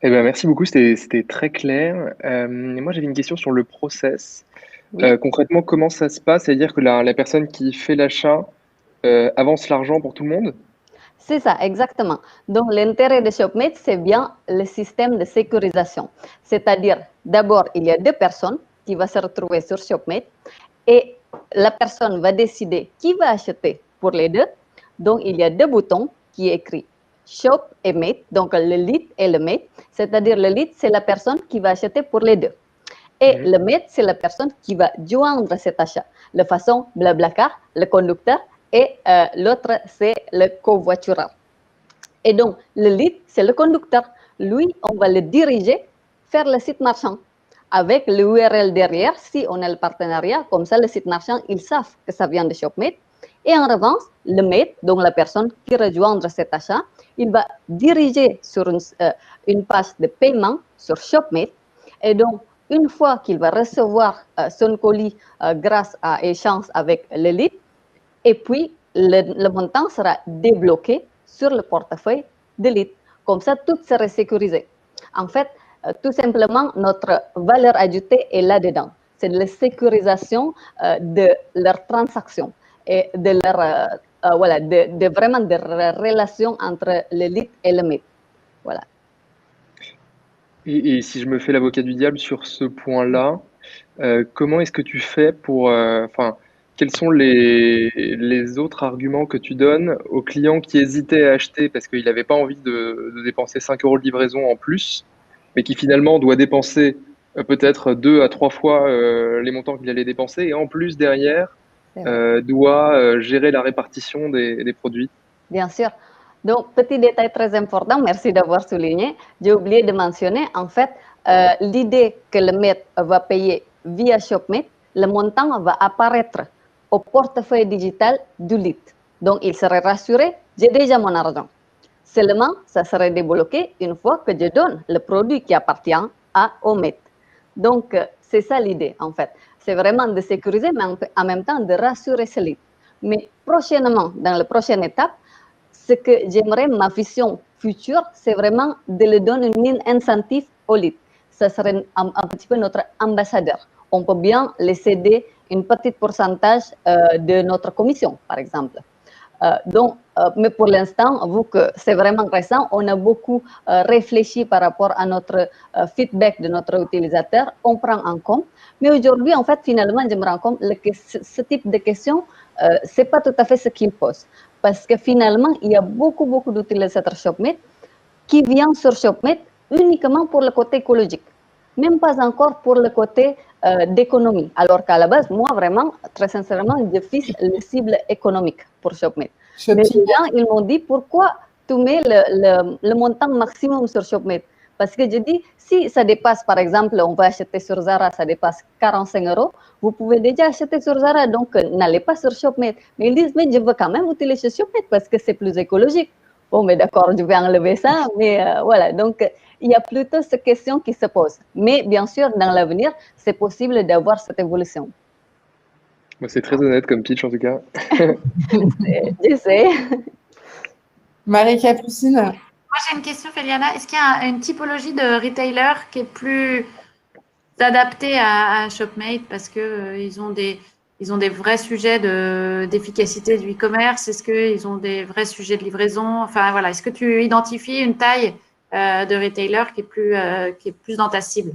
Eh ben, merci beaucoup, c'était très clair. Moi, j'avais une question sur le process. Oui. Concrètement, comment ça se passe? C'est-à-dire que la personne qui fait l'achat avance l'argent pour tout le monde? C'est ça, exactement. Donc, l'intérêt de ShopMate, c'est bien le système de sécurisation. C'est-à-dire, d'abord, il y a deux personnes qui vont se retrouver sur ShopMate et la personne va décider qui va acheter pour les deux. Donc, il y a deux boutons qui est écrit Shop et Mate, donc le lead et le Mate. C'est-à-dire, le lead, c'est la personne qui va acheter pour les deux. Et le Mate, c'est la personne qui va joindre cet achat. De façon Blablacar, le conducteur, et l'autre, c'est le covoitureur. Et donc, le lead, c'est le conducteur. Lui, on va le diriger vers le site marchand avec l'URL derrière. Si on a le partenariat, comme ça, le site marchand, ils savent que ça vient de ShopMate. Et en revanche, le Mate, donc la personne qui rejoindra cet achat, il va diriger sur une page de paiement sur ShopMate. Et donc, une fois qu'il va recevoir son colis grâce à échange avec le lead, et puis le montant sera débloqué sur le portefeuille de lead. Comme ça, tout serait sécurisé. En fait, tout simplement, notre valeur ajoutée est là-dedans. C'est la sécurisation de leurs transactions et de leur, voilà, vraiment de relation entre le lead et le Mate. Voilà. Et si je me fais l'avocat du diable sur ce point-là, comment est-ce que tu fais pour, quels sont les autres arguments que tu donnes aux clients qui hésitaient à acheter parce qu'il n'avait pas envie de dépenser 5 € de livraison en plus, mais qui finalement doit dépenser peut-être 2 à 3 fois les montants qu'il allait dépenser et en plus derrière doit gérer la répartition des produits? Bien sûr. Donc, petit détail très important, merci d'avoir souligné. J'ai oublié de mentionner, en fait, l'idée que le Mate va payer via ShopMate, le montant va apparaître au portefeuille digital du lead. Donc, il serait rassuré, j'ai déjà mon argent. Seulement, ça serait débloqué une fois que je donne le produit qui appartient au Mate. Donc, c'est ça l'idée, en fait. C'est vraiment de sécuriser, mais en même temps de rassurer ce lead. Mais prochainement, dans la prochaine étape, ce que j'aimerais, ma vision future, c'est vraiment de lui donner une incentive au lead. Ça serait un petit peu notre ambassadeur. On peut bien les céder une petite pourcentage de notre commission, par exemple. Mais pour l'instant, vu que c'est vraiment récent, on a beaucoup réfléchi par rapport à notre feedback de notre utilisateur. On prend en compte. Mais aujourd'hui, en fait, finalement, je me rends compte que ce type de questions, c'est pas tout à fait ce qu'il pose. Parce que finalement, il y a beaucoup d'utilisateurs ShopMate qui viennent sur ShopMate uniquement pour le côté écologique, même pas encore pour le côté d'économie. Alors qu'à la base, moi, vraiment, très sincèrement, je fixe le cible économique pour ShopMate. Mais les gens, ils m'ont dit, pourquoi tu mets le montant maximum sur ShopMate? Parce que je dis, si ça dépasse, par exemple, on va acheter sur Zara, ça dépasse 45 €, vous pouvez déjà acheter sur Zara, donc n'allez pas sur ShopMate. Mais ils disent, mais je veux quand même utiliser ShopMate parce que c'est plus écologique. Bon, mais d'accord, je vais enlever ça, mais voilà. Donc, il y a plutôt cette question qui se pose. Mais bien sûr, dans l'avenir, c'est possible d'avoir cette évolution. C'est très honnête comme pitch, en tout cas. Je sais. Marie-Capucine. Moi, j'ai une question, Féliana. Est-ce qu'il y a une typologie de retailer qui est plus adaptée à ShopMate parce qu'ils ont des vrais sujets d'efficacité du e-commerce? Est-ce qu'ils ont des vrais sujets de livraison? Enfin, voilà. Est-ce que tu identifies une taille de retailer qui est plus dans ta cible?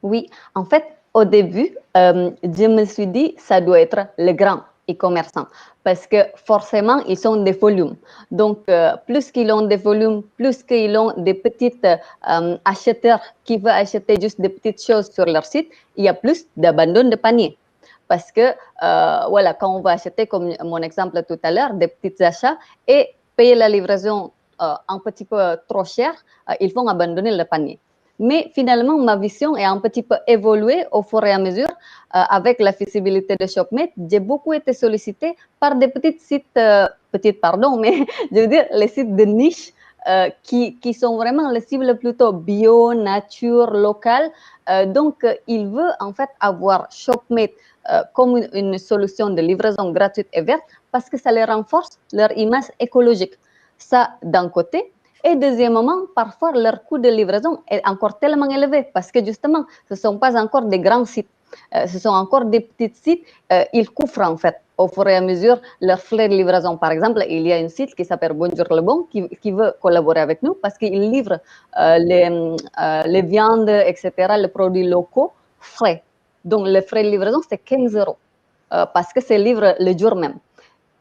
Oui, en fait, au début, je me suis dit, ça doit être le grand e-commerçant parce que forcément, ils ont des volumes. Donc, plus qu'ils ont des volumes, plus qu'ils ont des petits acheteurs qui veulent acheter juste des petites choses sur leur site, il y a plus d'abandon de panier. Parce que, voilà, quand on va acheter, comme mon exemple tout à l'heure, des petits achats et payer la livraison un petit peu trop cher, ils vont abandonner le panier. Mais finalement, ma vision est un petit peu évoluée au fur et à mesure. Avec la visibilité de ShopMate, j'ai beaucoup été sollicitée par des petits sites, mais je veux dire les sites de niche qui sont vraiment les cibles plutôt bio, nature, locale. Donc, il veut en fait avoir ShopMate comme une solution de livraison gratuite et verte parce que ça les renforce leur image écologique. Ça, d'un côté. Et deuxièmement, parfois, leur coût de livraison est encore tellement élevé parce que justement, ce ne sont pas encore des grands sites. Ce sont encore des petits sites. Ils couvrent en fait au fur et à mesure leurs frais de livraison. Par exemple, il y a un site qui s'appelle Bonjour Le Bon qui veut collaborer avec nous parce qu'il livre les viandes, etc., les produits locaux frais. Donc, le frais de livraison, c'est 15 € parce que c'est livré le jour même.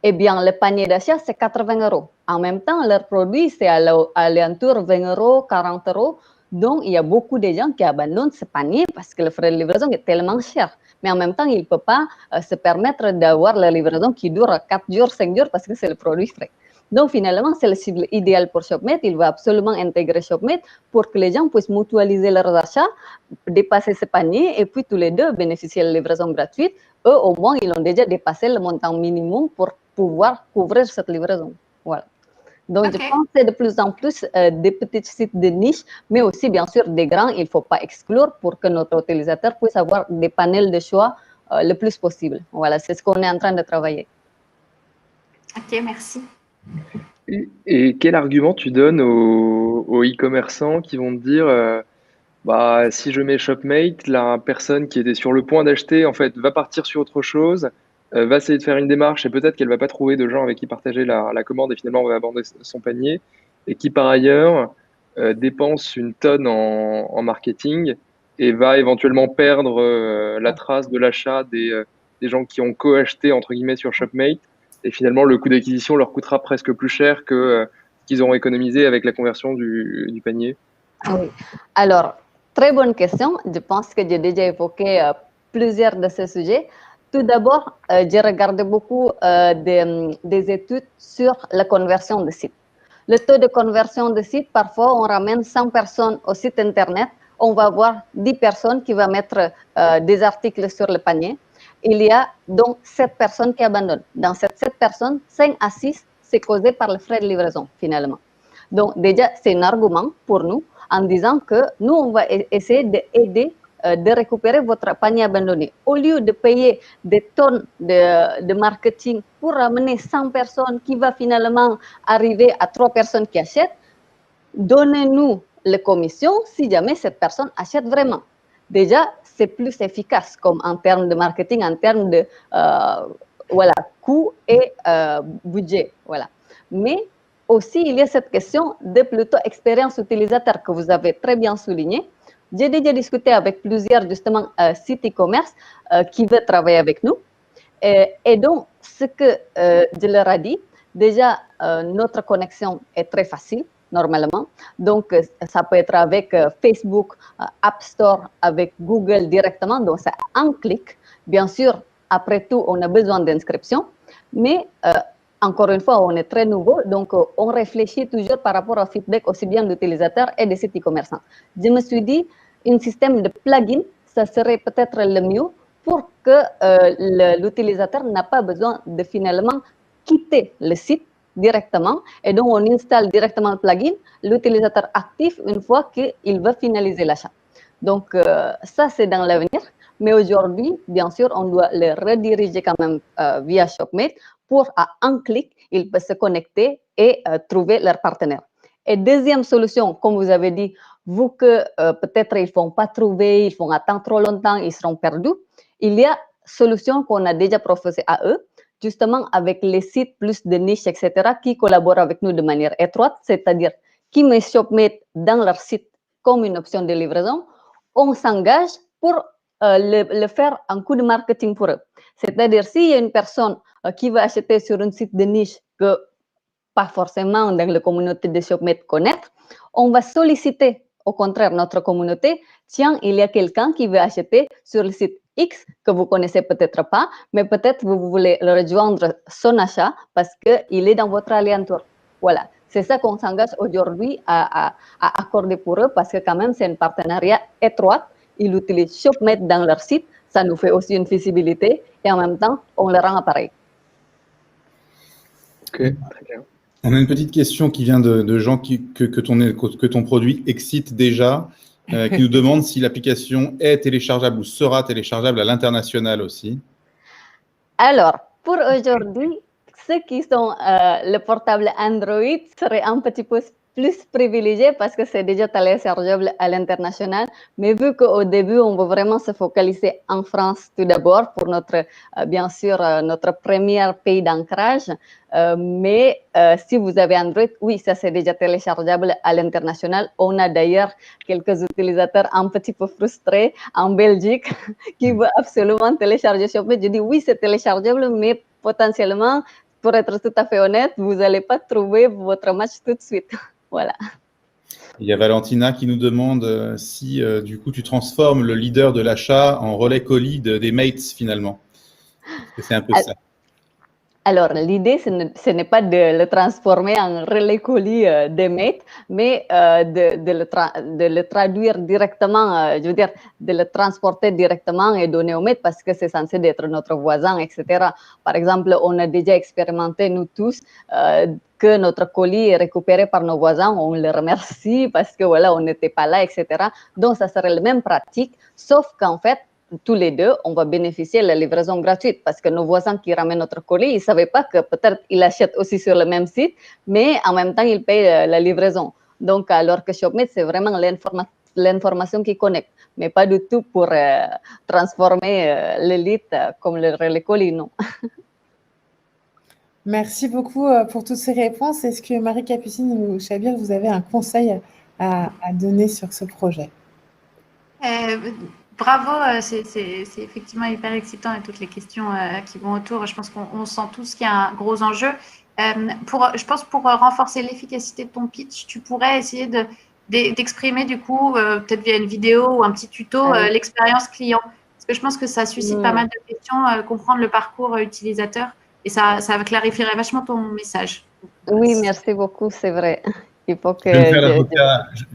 Eh bien, le panier d'achat, c'est 80 €. En même temps, leurs produits, c'est à l'alentour 20 €, 40 €. Donc, il y a beaucoup de gens qui abandonnent ce panier parce que le frais de livraison est tellement cher. Mais en même temps, ils ne peuvent pas se permettre d'avoir la livraison qui dure 4 jours, 5 jours parce que c'est le produit frais. Donc, finalement, c'est le cible idéal pour ShopMate. Il va absolument intégrer ShopMate pour que les gens puissent mutualiser leurs achats, dépasser ce panier et puis tous les deux bénéficier de la livraison gratuite. Eux, au moins, ils ont déjà dépassé le montant minimum pour pouvoir couvrir cette livraison. Voilà. Donc, je pense que c'est de plus en plus des petits sites de niche, mais aussi, bien sûr, des grands. Il ne faut pas exclure pour que notre utilisateur puisse avoir des panels de choix le plus possible. Voilà, c'est ce qu'on est en train de travailler. Ok, merci. Et quel argument tu donnes aux e-commerçants qui vont te dire si je mets ShopMate, la personne qui était sur le point d'acheter, en fait, va partir sur autre chose, va essayer de faire une démarche et peut-être qu'elle va pas trouver de gens avec qui partager la commande et finalement on va abandonner son panier et qui par ailleurs dépense une tonne en marketing et va éventuellement perdre la trace de l'achat des gens qui ont co-acheté entre guillemets sur ShopMate et finalement le coût d'acquisition leur coûtera presque plus cher que qu'ils auront économisé avec la conversion du panier. Oui. Alors, très bonne question. Je pense que j'ai déjà évoqué plusieurs de ces sujets. Tout d'abord, j'ai regardé beaucoup des études sur la conversion de sites. Le taux de conversion de sites, parfois, on ramène 100 personnes au site Internet, on va avoir 10 personnes qui vont mettre des articles sur le panier. Il y a donc 7 personnes qui abandonnent. Dans ces 7 personnes, 5 à 6, c'est causé par le frais de livraison, finalement. Donc, déjà, c'est un argument pour nous en disant que nous, on va essayer d'aider de récupérer votre panier abandonné. Au lieu de payer des tonnes de marketing pour ramener 100 personnes qui va finalement arriver à 3 personnes qui achètent, donnez-nous les commissions si jamais cette personne achète vraiment. Déjà, c'est plus efficace comme en termes de marketing, en termes de coût et budget. Voilà. Mais aussi, il y a cette question de plutôt expérience utilisateur que vous avez très bien souligné. J'ai déjà discuté avec plusieurs, justement, sites e-commerce qui veulent travailler avec nous. Et donc, ce que je leur ai dit, déjà, notre connexion est très facile, normalement. Donc, ça peut être avec Facebook, App Store, avec Google directement. Donc, c'est un clic. Bien sûr, après tout, on a besoin d'inscription. Mais encore une fois, on est très nouveau, donc on réfléchit toujours par rapport au feedback aussi bien d'utilisateurs et des sites e-commerçants. Je me suis dit, un système de plugin, ça serait peut-être le mieux pour que l'utilisateur n'a pas besoin de finalement quitter le site directement. Et donc, on installe directement le plugin, l'utilisateur actif une fois qu'il va finaliser l'achat. Donc, ça, c'est dans l'avenir. Mais aujourd'hui, bien sûr, on doit le rediriger quand même via ShopMate pour, à un clic, ils peuvent se connecter et trouver leur partenaire. Et deuxième solution, comme vous avez dit, vu que peut-être ils ne vont pas trouver, ils vont attendre trop longtemps, ils seront perdus, il y a solution qu'on a déjà proposée à eux, justement avec les sites plus de niche, etc., qui collaborent avec nous de manière étroite, c'est-à-dire qui mettent ShopMate dans leur site comme une option de livraison, on s'engage pour le faire en coup de marketing pour eux. C'est-à-dire, s'il y a une personne qui va acheter sur un site de niche que pas forcément dans la communauté de ShopMate connaître, on va solliciter au contraire notre communauté. Tiens, il y a quelqu'un qui veut acheter sur le site X que vous connaissez peut-être pas, mais peut-être vous voulez le rejoindre son achat parce qu'il est dans votre alentour. Voilà. C'est ça qu'on s'engage aujourd'hui à accorder pour eux parce que quand même, c'est un partenariat étroit. Ils utilisent ShopMate dans leur site. Ça nous fait aussi une visibilité et en même temps, on le rend appareil. Ok, très bien. On a une petite question qui vient de gens que ton produit excite déjà, qui nous demandent si l'application est téléchargeable ou sera téléchargeable à l'international aussi. Alors, pour aujourd'hui, ceux qui sont le portable Android seraient un petit peu plus privilégiés parce que c'est déjà téléchargeable à l'international. Mais vu qu'au début, on veut vraiment se focaliser en France tout d'abord pour notre, bien sûr, notre premier pays d'ancrage. Mais si vous avez Android, oui, ça c'est déjà téléchargeable à l'international. On a d'ailleurs quelques utilisateurs un petit peu frustrés en Belgique qui veulent absolument télécharger ShopMate. Je dis oui, c'est téléchargeable, mais potentiellement, pour être tout à fait honnête, vous n'allez pas trouver votre match tout de suite. Voilà. Il y a Valentina qui nous demande si du coup tu transformes le leader de l'achat en relais colis des mates finalement. C'est un peu ça. Alors, l'idée, ce n'est pas de le transformer en relais colis des mates, mais de le traduire directement, je veux dire, de le transporter directement et donner au mates parce que c'est censé être notre voisin, etc. Par exemple, on a déjà expérimenté, nous tous, que notre colis est récupéré par nos voisins, on les remercie parce que voilà, on n'était pas là, etc. Donc, ça serait la même pratique, sauf qu'en fait, tous les deux, on va bénéficier de la livraison gratuite parce que nos voisins qui ramènent notre colis, ils ne savaient pas que peut-être ils achètent aussi sur le même site, mais en même temps, ils payent la livraison. Donc, alors que ShopMate, c'est vraiment l'information qui connecte, mais pas du tout pour transformer l'élite comme le relais colis, non. Merci beaucoup pour toutes ces réponses. Est-ce que Marie-Capucine ou Chabir, vous avez un conseil à donner sur ce projet? Bravo, c'est effectivement hyper excitant et toutes les questions qui vont autour. Je pense qu'on sent tous qu'il y a un gros enjeu. Je pense pour renforcer l'efficacité de ton pitch, tu pourrais essayer d'exprimer du coup, peut-être via une vidéo ou un petit tuto, l'expérience client. Parce que je pense que ça suscite pas mal de questions, comprendre le parcours utilisateur et ça clarifierait vachement ton message. Oui, merci beaucoup, c'est vrai. Il faut que je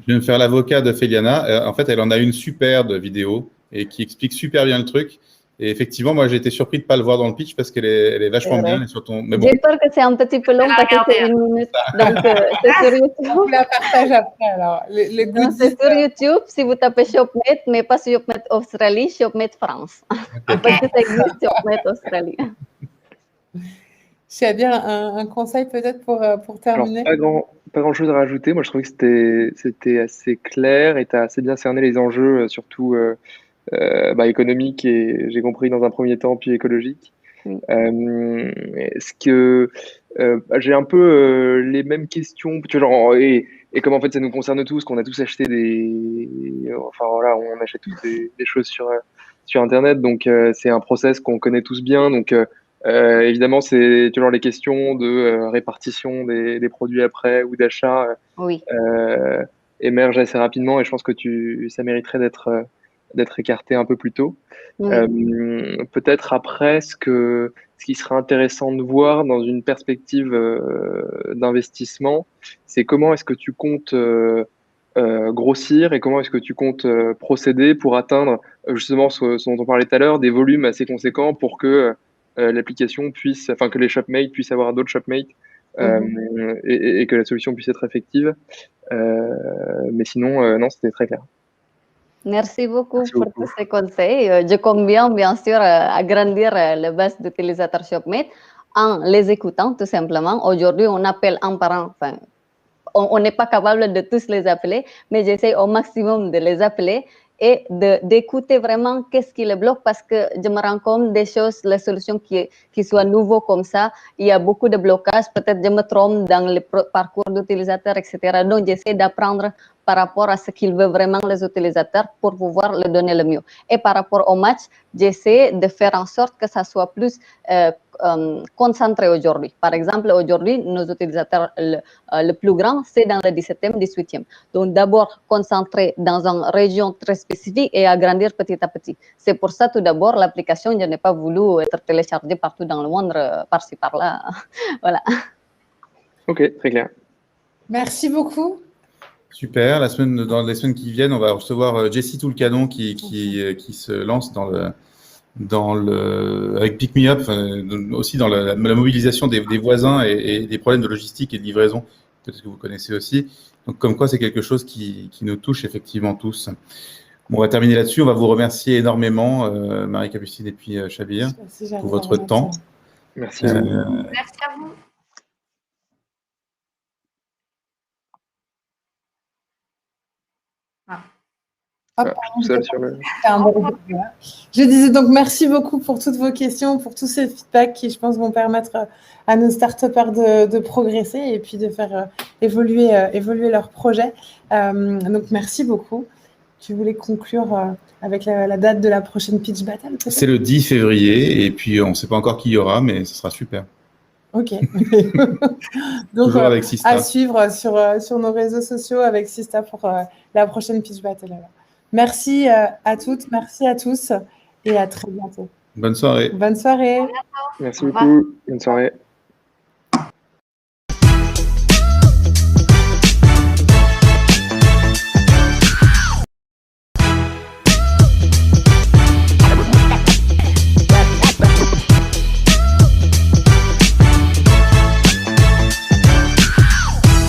vais me faire l'avocat de Féliana. En fait, elle en a une superbe vidéo et qui explique super bien le truc. Et effectivement, moi, j'ai été surpris de ne pas le voir dans le pitch parce qu'elle est vachement bien. Sur ton... Mais bon. J'ai peur que c'est un petit peu long parce que c'est 1 minute. Donc, c'est sur YouTube. On la partage après. Alors, c'est sur YouTube. Si vous tapez ShopMate, mais pas ShopMate Australie, ShopMate France. Okay. Parce que ça existe ShopMate Australie. Chabir, un conseil peut-être pour terminer? Alors, pas grand chose à rajouter. Moi, je trouvais que c'était assez clair et tu as assez bien cerné les enjeux, surtout économiques et j'ai compris dans un premier temps, puis écologiques. Est-ce que j'ai un peu les mêmes questions, tu vois, genre, et comme en fait ça nous concerne tous, qu'on a tous acheté on achète tous des choses sur Internet, donc c'est un process qu'on connaît tous bien, donc évidemment, c'est toujours les questions de répartition des produits après ou d'achat émergent assez rapidement et je pense que ça mériterait d'être écarté un peu plus tôt. Peut-être après, ce qui serait intéressant de voir dans une perspective d'investissement, c'est comment est-ce que tu comptes grossir et comment est-ce que tu comptes procéder pour atteindre justement ce dont on parlait tout à l'heure, des volumes assez conséquents pour que l'application puisse, enfin que les shopmates puissent avoir d'autres shopmates et que la solution puisse être effective. Mais sinon, non, c'était très clair. Merci beaucoup pour tous ces conseils. Je compte bien sûr, agrandir la base d'utilisateurs ShopMate en les écoutant tout simplement. Aujourd'hui, on appelle un par un. Enfin, on n'est pas capable de tous les appeler, mais j'essaie au maximum de les appeler et d'écouter vraiment qu'est-ce qui les bloque parce que je me rends compte des choses, les solutions qui soient nouveaux comme ça, il y a beaucoup de blocages, peut-être je me trompe dans le parcours d'utilisateur, etc. Donc, j'essaie d'apprendre par rapport à ce qu'ils veulent vraiment les utilisateurs pour pouvoir leur donner le mieux. Et par rapport au match, j'essaie de faire en sorte que ça soit plus concentré aujourd'hui. Par exemple, aujourd'hui, nos utilisateurs le plus grand, c'est dans le 17e, 18e. Donc, d'abord, concentrer dans une région très spécifique et agrandir petit à petit. C'est pour ça, tout d'abord, l'application, je n'ai pas voulu être téléchargée partout dans le monde, par-ci, par-là. Voilà. Ok, très clair. Merci beaucoup. Super. Dans les semaines qui viennent, on va recevoir Jessie Toulcanon qui se lance avec Pick Me Up, aussi dans la mobilisation des voisins et des problèmes de logistique et de livraison, peut-être que vous connaissez aussi. Donc, comme quoi, c'est quelque chose qui nous touche effectivement tous. Bon, on va terminer là-dessus. On va vous remercier énormément, Marie-Capucine et puis Chabir, pour votre temps. Merci à vous. Merci à vous. Tout seul sur le... Je disais donc merci beaucoup pour toutes vos questions, pour tous ces feedbacks qui, je pense, vont permettre à nos start-upers de progresser et puis de faire évoluer leurs projets. Donc, merci beaucoup. Tu voulais conclure avec la date de la prochaine Pitch Battle, peut-être ? C'est le 10 février et puis on ne sait pas encore qui y aura, mais ce sera super. Ok. Donc, toujours avec Sista. À suivre sur nos réseaux sociaux avec Sista pour la prochaine Pitch Battle. Alors. Merci à toutes, merci à tous et à très bientôt. Bonne soirée. Bonne soirée. Merci beaucoup. Bonne soirée.